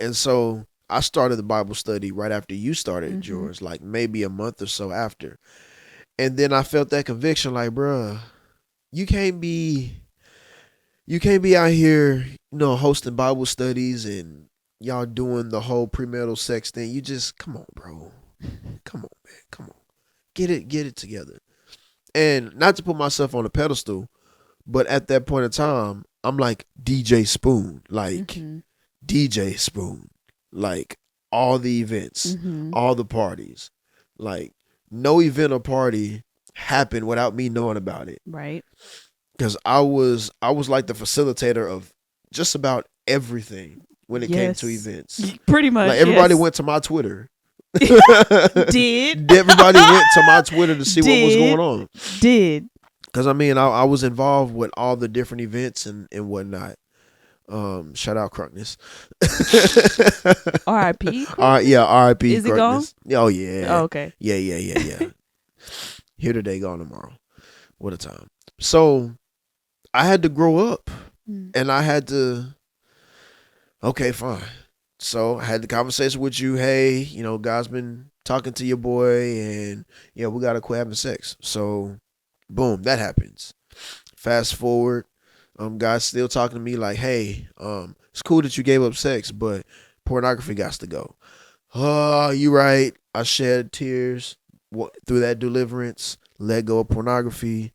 And so I started the Bible study right after you started yours, like maybe a month or so after. And then I felt that conviction, like, bruh, you can't be out here, hosting Bible studies and y'all doing the whole premarital sex thing. You just, come on, bro. Come on, man. Come on. Get it together. And not to put myself on a pedestal, but at that point in time, I'm like DJ Spoon, like DJ Spoon, like all the events, all the parties, like no event or party happen without me knowing about it. Right. Because I was like the facilitator of just about everything when it came to Yes. events. Pretty much. Like everybody yes. went to my Twitter. Did. Everybody went to my Twitter to see what was Did. going on. Did. Because I mean, I was involved with all the different events and whatnot. Shout out Crunkness. R.I.P. Yeah, R.I.P. Is it gone? Oh yeah. Oh, okay. Yeah. Here today, gone tomorrow. What a time. So I had to grow up, and I had to. Okay, fine. So I had the conversation with you. Hey, you know, God's been talking to your boy, and yeah, we gotta quit having sex. So, boom, that happens. Fast forward, God's still talking to me like, hey, it's cool that you gave up sex, but pornography got to go. Oh, you right. I shed tears through that deliverance, let go of pornography,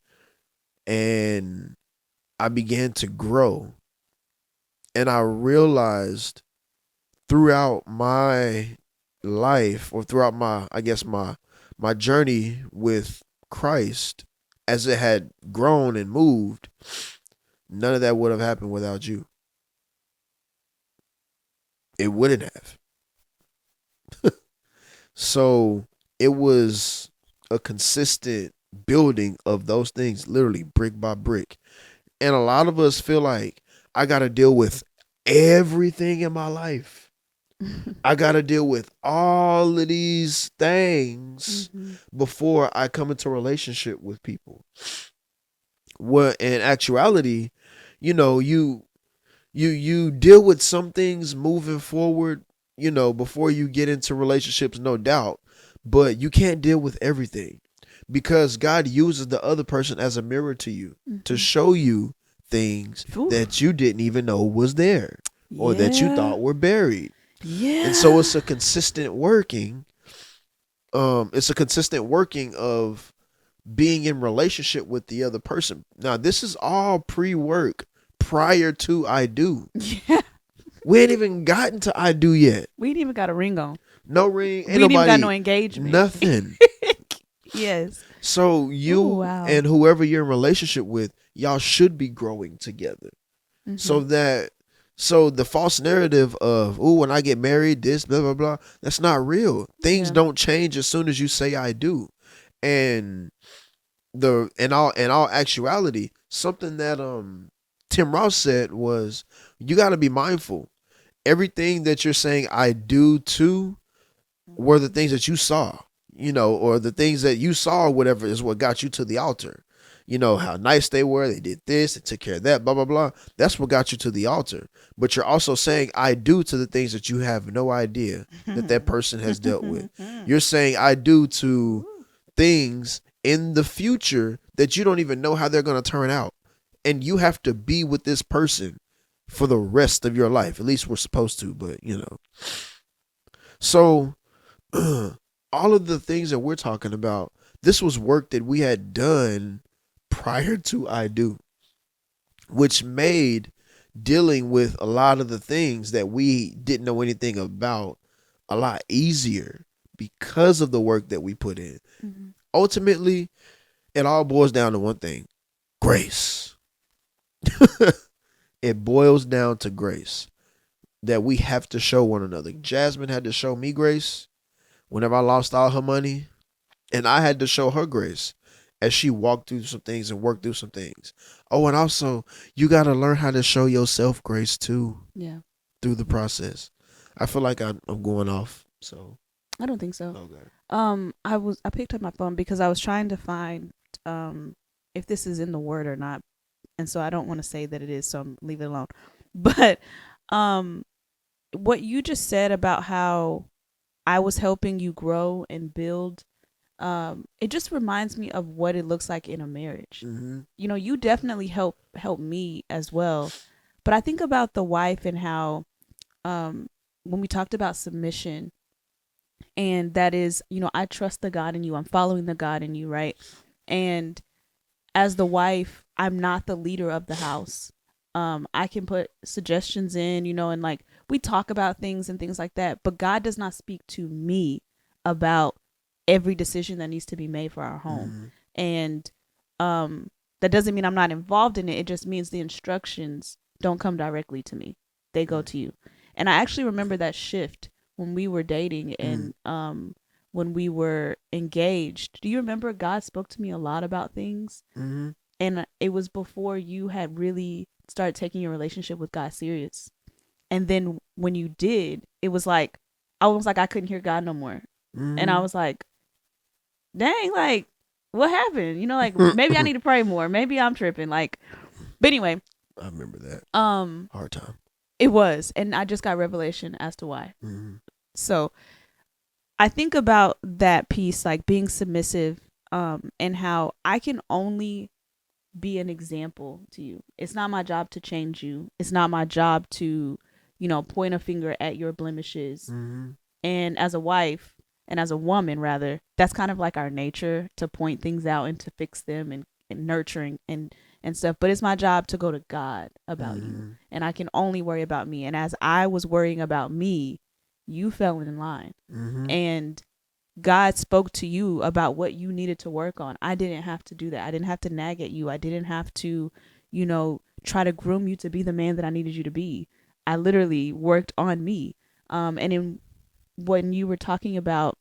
and I began to grow. And I realized throughout my life, or throughout my, I guess my journey with Christ, as it had grown and moved, none of that would have happened without you. It wouldn't have. So it was a consistent building of those things, literally brick by brick. And a lot of us feel like I got to deal with everything in my life. I got to deal with all of these things before I come into a relationship with people. Well, in actuality, you know, you deal with some things moving forward, you know, before you get into relationships, no doubt, but you can't deal with everything, because God uses the other person as a mirror to you to show you things that you didn't even know was there, or that you thought were buried. Yeah. And so it's a consistent working. It's a consistent working of being in relationship with the other person. Now, this is all pre-work prior to I do. Yeah. We ain't even gotten to I do yet. We ain't even got a ring on. No ring. We ain't even got no engagement. Nothing. Yes. So you and whoever you're in relationship with, y'all should be growing together. So the false narrative of, oh, when I get married, this, blah, blah, blah, that's not real. Things don't change as soon as you say I do. And in all actuality, something that Tim Ross said was, you got to be mindful. Everything that you're saying I do to were the things that you saw, you know, or the things that you saw, whatever, is what got you to the altar. You know, how nice they were, they did this, they took care of that, blah, blah, blah. That's what got you to the altar. But you're also saying I do to the things that you have no idea that person has dealt with. You're saying I do to things in the future that you don't even know how they're going to turn out. And you have to be with this person for the rest of your life. At least we're supposed to, but you know. So all of the things that we're talking about, this was work that we had done prior to I do, which made dealing with a lot of the things that we didn't know anything about a lot easier because of the work that we put in. Ultimately, it all boils down to one thing: grace. It boils down to grace that we have to show one another. Jasmine had to show me grace whenever I lost all her money, and I had to show her grace as she walked through some things and worked through some things. Oh, and also, you got to learn how to show yourself grace too. Yeah. Through the process. I feel like I'm going off. So I don't think so. Okay. I picked up my phone because I was trying to find if this is in the word or not, and so I don't want to say that it is, so I'm leave it alone. But what you just said about how I was helping you grow and build, it just reminds me of what it looks like in a marriage. You know, you definitely help me as well, but I think about the wife and how when we talked about submission, and that is, you know, I trust the God in you, I'm following the God in you, right? And as the wife, I'm not the leader of the house. I can put suggestions in, you know, and like we talk about things and things like that, but God does not speak to me about every decision that needs to be made for our home. And that doesn't mean I'm not involved in it. It just means the instructions don't come directly to me. They go to you. And I actually remember that shift when we were dating and when we were engaged. Do you remember God spoke to me a lot about things? Mm-hmm. And it was before you had really started taking your relationship with God serious. And then when you did, it was like almost like I couldn't hear God no more. Mm-hmm. And I was like, dang, like, what happened? You know, like maybe I need to pray more. Maybe I'm tripping. Like, but anyway. I remember that. Hard time. It was. And I just got revelation as to why. Mm-hmm. So I think about that piece, like being submissive, and how I can only be an example to you. It's not my job to change you. It's not my job to, point a finger at your blemishes. Mm-hmm. And as a wife and as a woman, rather, that's kind of like our nature to point things out and to fix them and nurturing and stuff. But it's my job to go to God about you. And I can only worry about me. And as I was worrying about me, you fell in line. And God spoke to you about what you needed to work on. I didn't have to do that. I didn't have to nag at you. I didn't have to, try to groom you to be the man that I needed you to be. I literally worked on me. And when you were talking about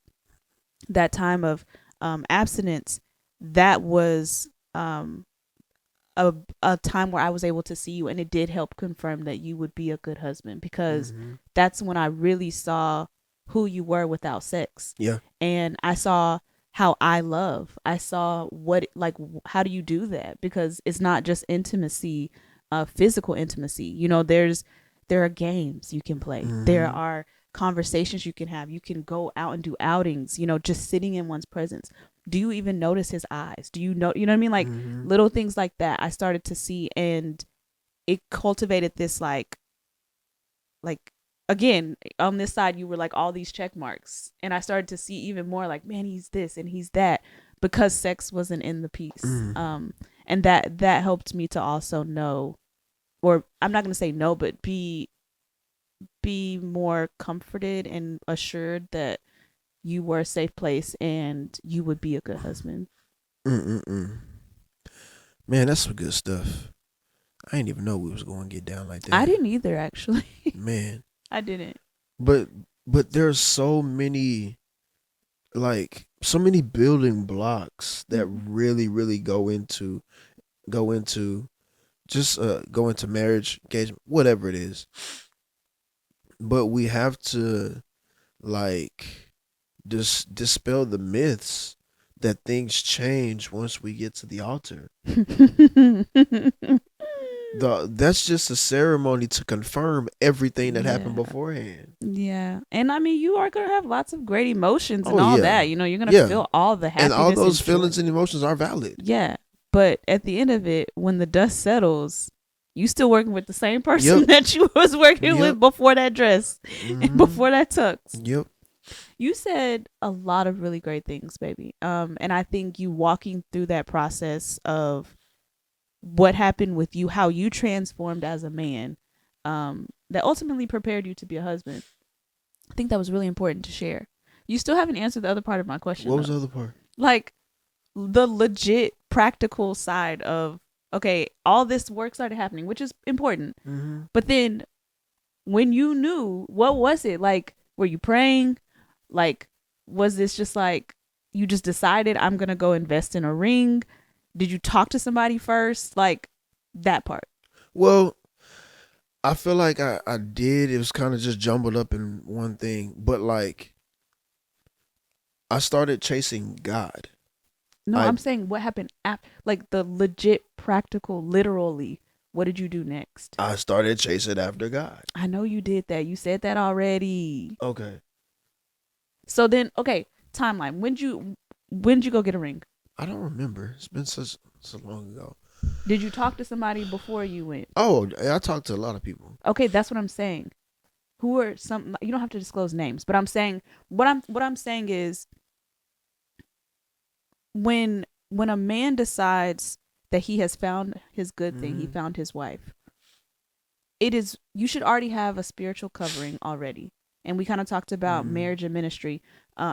that time of abstinence, that was a time where I was able to see you, and it did help confirm that you would be a good husband, because that's when I really saw who you were without sex. Yeah. And I saw how I love. I saw how do you do that? Because it's not just intimacy, physical intimacy. There are games you can play. There are conversations you can have. You can go out and do outings, just sitting in one's presence. Do you even notice his eyes? Do you know, you know what I mean? Like little things like that I started to see, and it cultivated this like again, on this side, you were like all these check marks. And I started to see even more like, man, he's this and he's that, because sex wasn't in the piece. And that helped me to also know, or I'm not going to say no, but be more comforted and assured that you were a safe place and you would be a good husband. Man, that's some good stuff. I didn't even know we was going to get down like that. I didn't either, actually. Man. I didn't. But there's so many building blocks that really, really go into just go into marriage, engagement, whatever it is. But we have to just dispel the myths that things change once we get to the altar. That's just a ceremony to confirm everything that happened beforehand. Yeah. And I mean, you are going to have lots of great emotions and all that. You're going to feel all the happiness. And all those feelings and emotions are valid. Yeah. But at the end of it, when the dust settles, you still working with the same person that you was working with before that dress and before that tux. Yep. You said a lot of really great things, baby. And I think you walking through that process of what happened with you, how you transformed as a man, that ultimately prepared you to be a husband. I think that was really important to share. You still haven't answered the other part of my question. What was the other part? Like the legit practical side of, okay, all this work started happening, which is important. But then when you knew, what was it? Like, were you praying? Like, was this just like, you just decided I'm going to go invest in a ring? Did you talk to somebody first? Like that part. Well, I feel like I did. It was kind of just jumbled up in one thing. But I started chasing God. No, I'm saying what happened after, like the legit, practical, literally. What did you do next? I started chasing after God. I know you did that. You said that already. Okay. So then, okay, timeline. When'd you go get a ring? I don't remember. It's been so long ago. Did you talk to somebody before you went? Oh, I talked to a lot of people. Okay, that's what I'm saying. Who are some? You don't have to disclose names, but I'm saying what I'm saying is when a man decides that he has found his good thing, he found his wife. You should already have a spiritual covering already. And we kind of talked about marriage and ministry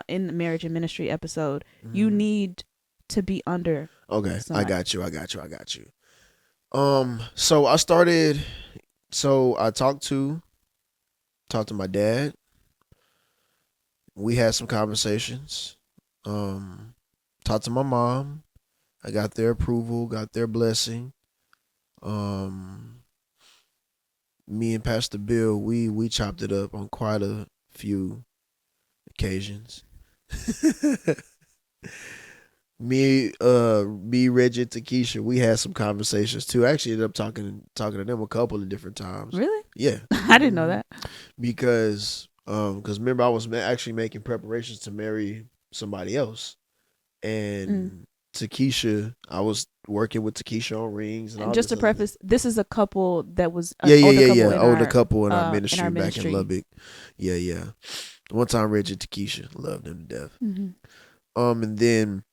in the marriage and ministry episode. You need to be under. Okay, somebody. I got you. So I started. So I talked to my dad. We had some conversations. Talked to my mom. I got their approval, got their blessing. Um, Me and Pastor Bill, we chopped it up on quite a few occasions. Me, Reggie, and Takesha, we had some conversations too. I actually ended up talking to them a couple of different times. Really? Yeah. I didn't know that. Because remember I was actually making preparations to marry somebody else, and Takesha, I was working with Takesha on rings and all. And just to preface, this is a couple that was an older couple in our ministry back ministry. in Lubbock. Yeah. One time, Reggie and Takesha, loved them to death. And then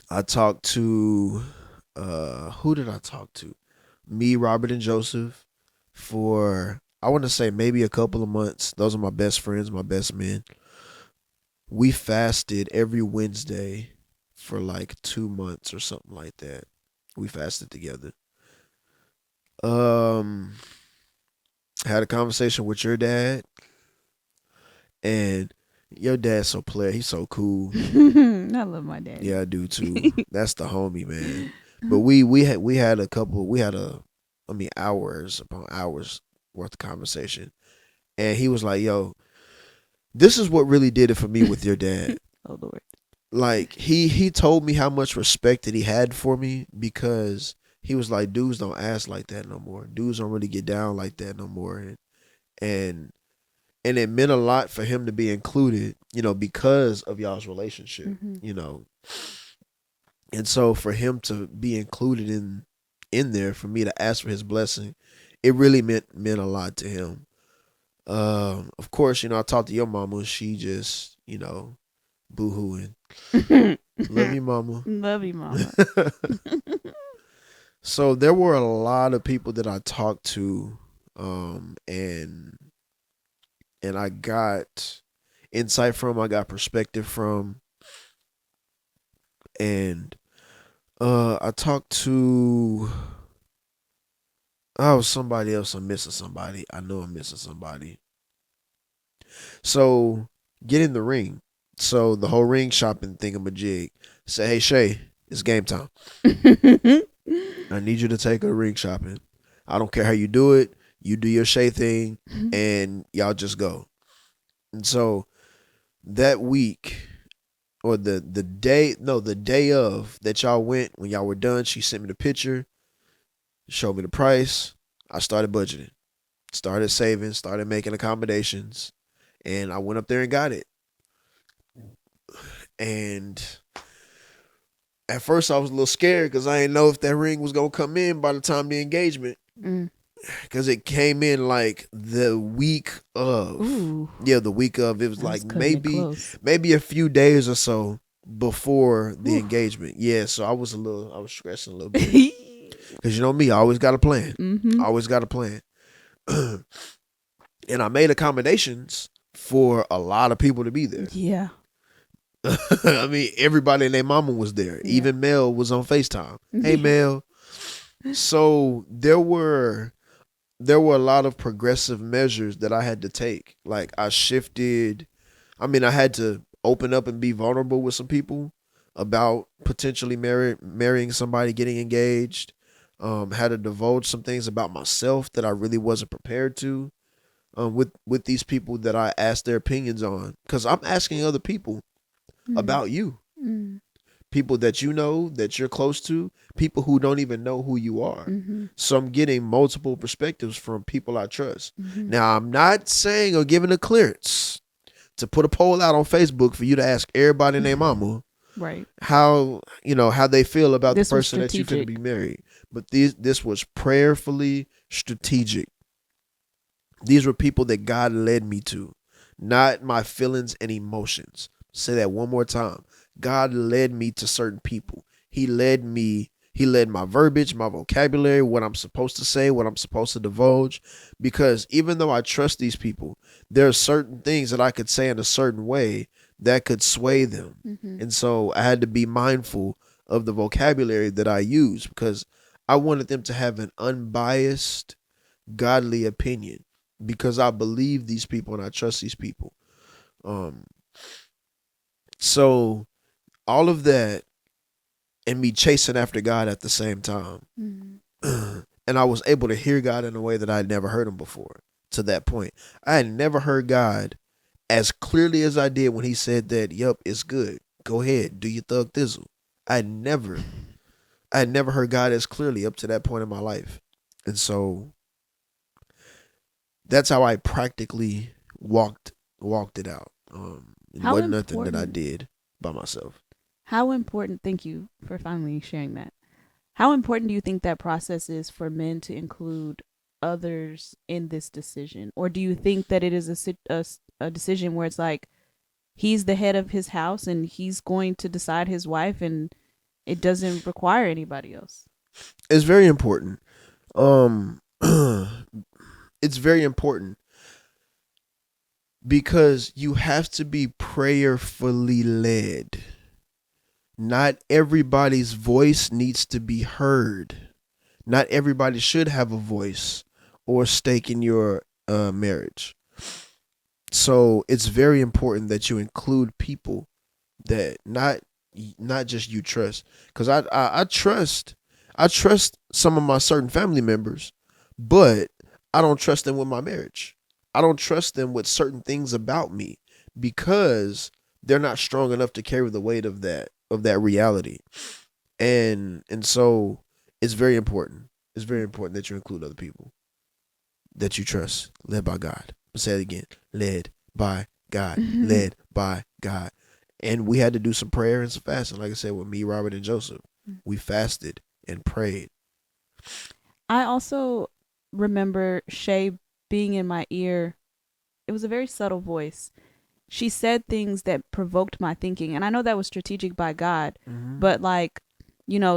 I talked to who did I talk to? Me, Robert, and Joseph for, I want to say, maybe a couple of months. Those are my best friends, my best men. We fasted every Wednesday for like 2 months or something like that. We fasted together. Had a conversation with your dad, and your dad's so player. He's so cool. I love my dad. Yeah, I do too. That's the homie, man. But we had hours upon hours worth of conversation, and he was like, "Yo, this is what really did it for me with your dad." Oh Lord. Like he told me how much respect that he had for me, because he was like, dudes don't ask like that no more. Dudes don't really get down like that no more, and it meant a lot for him to be included, because of y'all's relationship, And so for him to be included in there, for me to ask for his blessing, it really meant a lot to him. Of course, I talked to your mama. She just, boo-hooing. Love you, mama. Love you, mama. So there were a lot of people that I talked to, and I got insight from, I got perspective from, and I talked to, somebody else. I'm missing somebody. I know I'm missing somebody. So get in the ring. So the whole ring shopping thingamajig. Say, hey Shay, it's game time. I need you to take her ring shopping. I don't care how you do it. You do your Shay thing, and y'all just go. And so that week, or the day of that y'all went, when y'all were done, she sent me the picture, showed me the price. I started budgeting, started saving, started making accommodations, and I went up there and got it. And at first I was a little scared because I didn't know if that ring was going to come in by the time the engagement. Because it came in like the week of. Ooh. Yeah, the week of. It was like maybe a few days or so before the engagement. Yeah, so I was stressing a little bit. Because you know me, I always got a plan. I always got a plan. And I made accommodations for a lot of people to be there. Yeah. I mean, everybody and their mama was there. Yeah. Even Mel was on FaceTime. Hey, Mel. So there were a lot of progressive measures that I had to take. Like I had to open up and be vulnerable with some people about potentially marrying somebody, getting engaged. Had to divulge some things about myself that I really wasn't prepared to. With these people that I asked their opinions on, because I'm asking other people about you, people that that you're close to, people who don't even know who you are. So I'm getting multiple perspectives from people I trust. Now, I'm not saying or giving a clearance to put a poll out on Facebook for you to ask everybody and their mama, right, how they feel about the person that you're going to be married. But this was prayerfully strategic. These were people that God led me to, not my feelings and emotions. Say that one more time. God led me to certain people. He led my verbiage, my vocabulary, what I'm supposed to say, what I'm supposed to divulge. Because even though I trust these people, there are certain things that I could say in a certain way that could sway them. And so I had to be mindful of the vocabulary that I use, because I wanted them to have an unbiased, godly opinion, because I believe these people and I trust these people. So all of that and me chasing after God at the same time. And I was able to hear God in a way that I'd never heard him before. To that point, I had never heard God as clearly as I did when he said that, "Yup, it's good. Go ahead, do your thug thizzle." I had never heard God as clearly up to that point in my life. And so that's how I practically walked it out. It wasn't nothing that I did by myself. How important, thank you for finally sharing that. How important do you think that process is for men to include others in this decision? Or do you think that it is a decision where it's like he's the head of his house and he's going to decide his wife and it doesn't require anybody else? It's very important. It's very important because you have to be prayerfully led. Not everybody's voice needs to be heard. Not everybody should have a voice or stake in your marriage. So it's very important that you include people that not just you trust. Because I trust some of my certain family members, but I don't trust them with my marriage. I don't trust them with certain things about me because they're not strong enough to carry the weight of that reality. And so it's very important. It's very important that you include other people that you trust, led by God. I'll say it again. Led by God. Led by God. And we had to do some prayer and some fasting. Like I said, with me, Robert, and Joseph, we fasted and prayed. I also remember Shay being in my ear. It was a very subtle voice. She said things that provoked my thinking. And I know that was strategic by God. But like,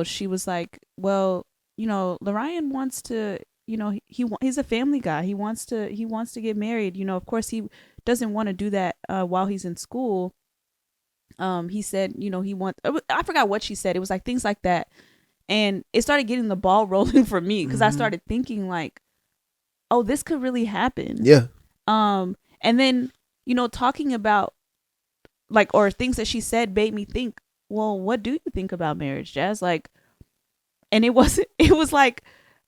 she was like, well, Lorian wants to, he's a family guy. He wants to get married. Of course he doesn't want to do that while he's in school. He said, I forgot what she said. It was like things like that. And it started getting the ball rolling for me because I started thinking like, oh, this could really happen. Yeah. And then, talking about like, or things that she said made me think, well, what do you think about marriage, Jazz? Like, and it was like,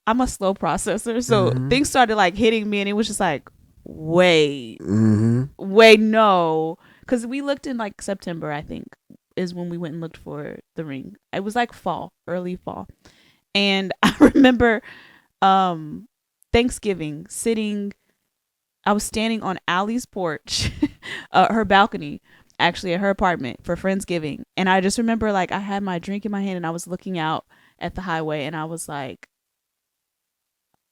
I'm a slow processor. So things started like hitting me and it was just like, wait, no. Cause we looked in like September, I think is when we went and looked for the ring. It was like early fall. And I remember, Thanksgiving I was standing on Allie's porch, her balcony, actually at her apartment for Friendsgiving. And I just remember like I had my drink in my hand and I was looking out at the highway and I was like,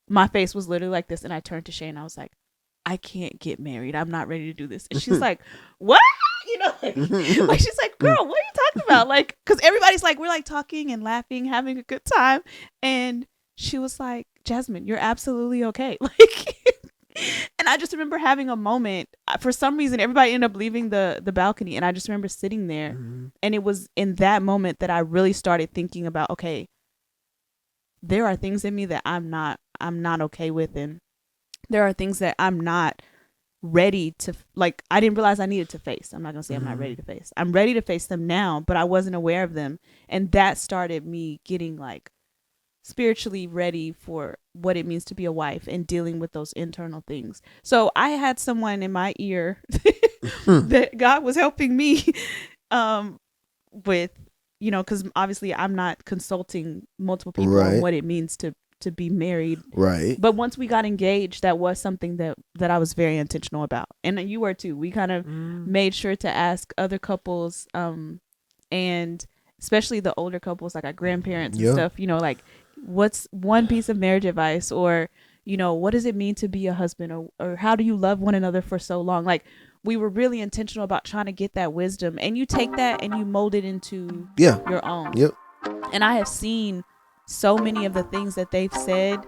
my face was literally like this. And I turned to Shay and I was like, I can't get married. I'm not ready to do this. And she's like, what? Like she's like, girl, what are you talking about? Like, cause everybody's like, we're like talking and laughing, having a good time. And she was like, Jasmine, you're absolutely okay. Like, and I just remember having a moment. For some reason, everybody ended up leaving the balcony. And I just remember sitting there. And it was in that moment that I really started thinking about, okay, there are things in me that I'm not okay with. And there are things that I'm not ready to, like, I didn't realize I needed to face. I'm not going to say I'm not ready to face. I'm ready to face them now, but I wasn't aware of them. And that started me getting like spiritually ready for what it means to be a wife and dealing with those internal things. So I had someone in my ear that God was helping me with, because obviously I'm not consulting multiple people on what it means to be married. Right. But once we got engaged, that was something that I was very intentional about. And you were too. We kind of made sure to ask other couples, and especially the older couples, like our grandparents and stuff, like, what's one piece of marriage advice, or, what does it mean to be a husband, or how do you love one another for so long? Like, we were really intentional about trying to get that wisdom, and you take that and you mold it into your own. Yep. And I have seen so many of the things that they've said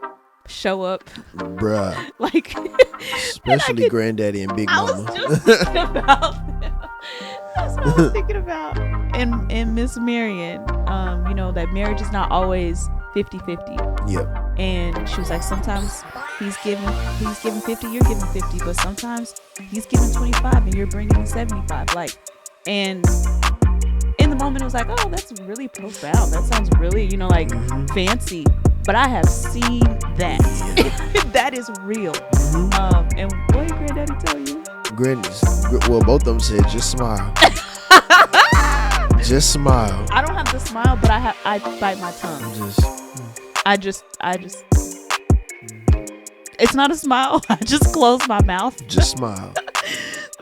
show up, bruh. Like, especially granddaddy and big mama. I was just thinking about them. I was I was thinking about in Miss Marion, that marriage is not always 50-50. Yep. And she was like, sometimes he's giving 50, you're giving 50, but sometimes he's giving 25 and you're bringing in 75. Like, and in the moment it was like, oh, that's really profound. That sounds really, fancy. But I have seen that. That is real. And what did Granddaddy tell you? Well, both of them said, just smile. Just smile. I don't have to smile, but I bite my tongue. I just. It's not a smile. I just close my mouth. Just smile.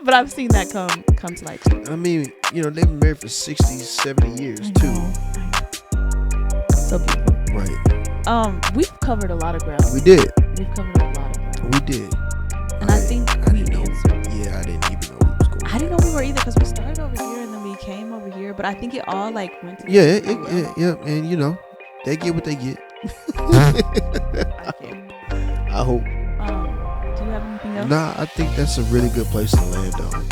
But I've seen that come to light too. I mean, they've been married for 60, 70 years too. So beautiful. Right. We've covered a lot of ground. We did. We've covered a lot of ground. We did. And I think I didn't know. Yeah, I didn't even know we was going. I didn't know we were either, because we started over here and then we came over here. But I think it all went together. Yeah. And they get what they get. I hope. Do you have anything else? Nah, I think that's a really good place to land on.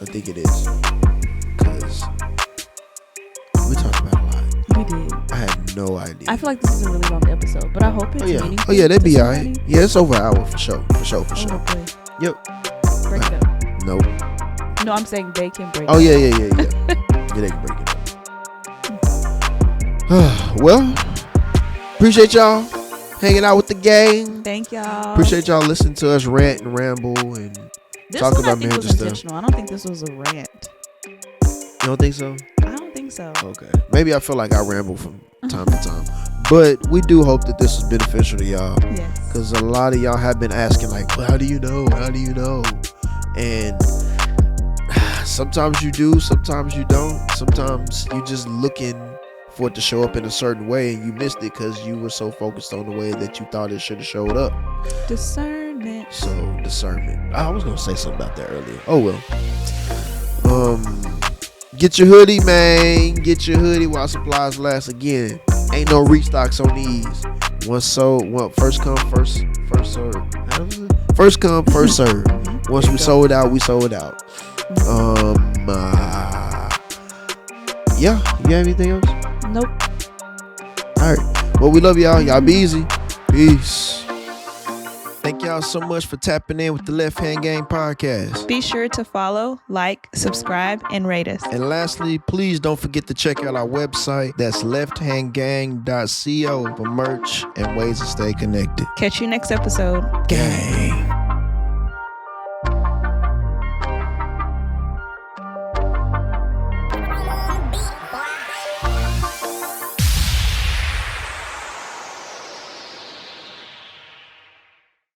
I think it is. Because we talked about a lot. We did. I had no idea. I feel like this is a really long episode, but I hope it's meaningful. Oh yeah, they be alright. Yeah, it's over an hour for sure. Oh, boy. Yep. Break it up. Nope. No, I'm saying they can break it up. Oh yeah. Yeah, they can break it up. Well, appreciate y'all hanging out with the gang. Thank y'all. Appreciate y'all listening to us rant and ramble and talk about marriage and stuff. I don't think this was a rant. You don't think so? I don't think so. Okay. Maybe I feel like I ramble from time to time. But we do hope that this is beneficial to y'all. Yes. Because a lot of y'all have been asking, like, well, how do you know? How do you know? And sometimes you do, sometimes you don't. Sometimes you just looking for it to show up in a certain way and you missed it because you were so focused on the way that you thought it should have showed up. Discernment. So, discernment. I was going to say something about that earlier. Oh, well. Get your hoodie, man. Get your hoodie while supplies last. Again, ain't no restocks on these. Once sold, first come, first serve. How was it? First come, first serve. Once we sold out, we sold out. Yeah. You have anything else? Nope. All right. Well, we love y'all. Y'all be easy. Peace. Thank y'all so much for tapping in with the Left Hand Gang podcast. Be sure to follow, like, subscribe, and rate us. And lastly, please don't forget to check out our website. That's lefthandgang.co for merch and ways to stay connected. Catch you next episode. Gang.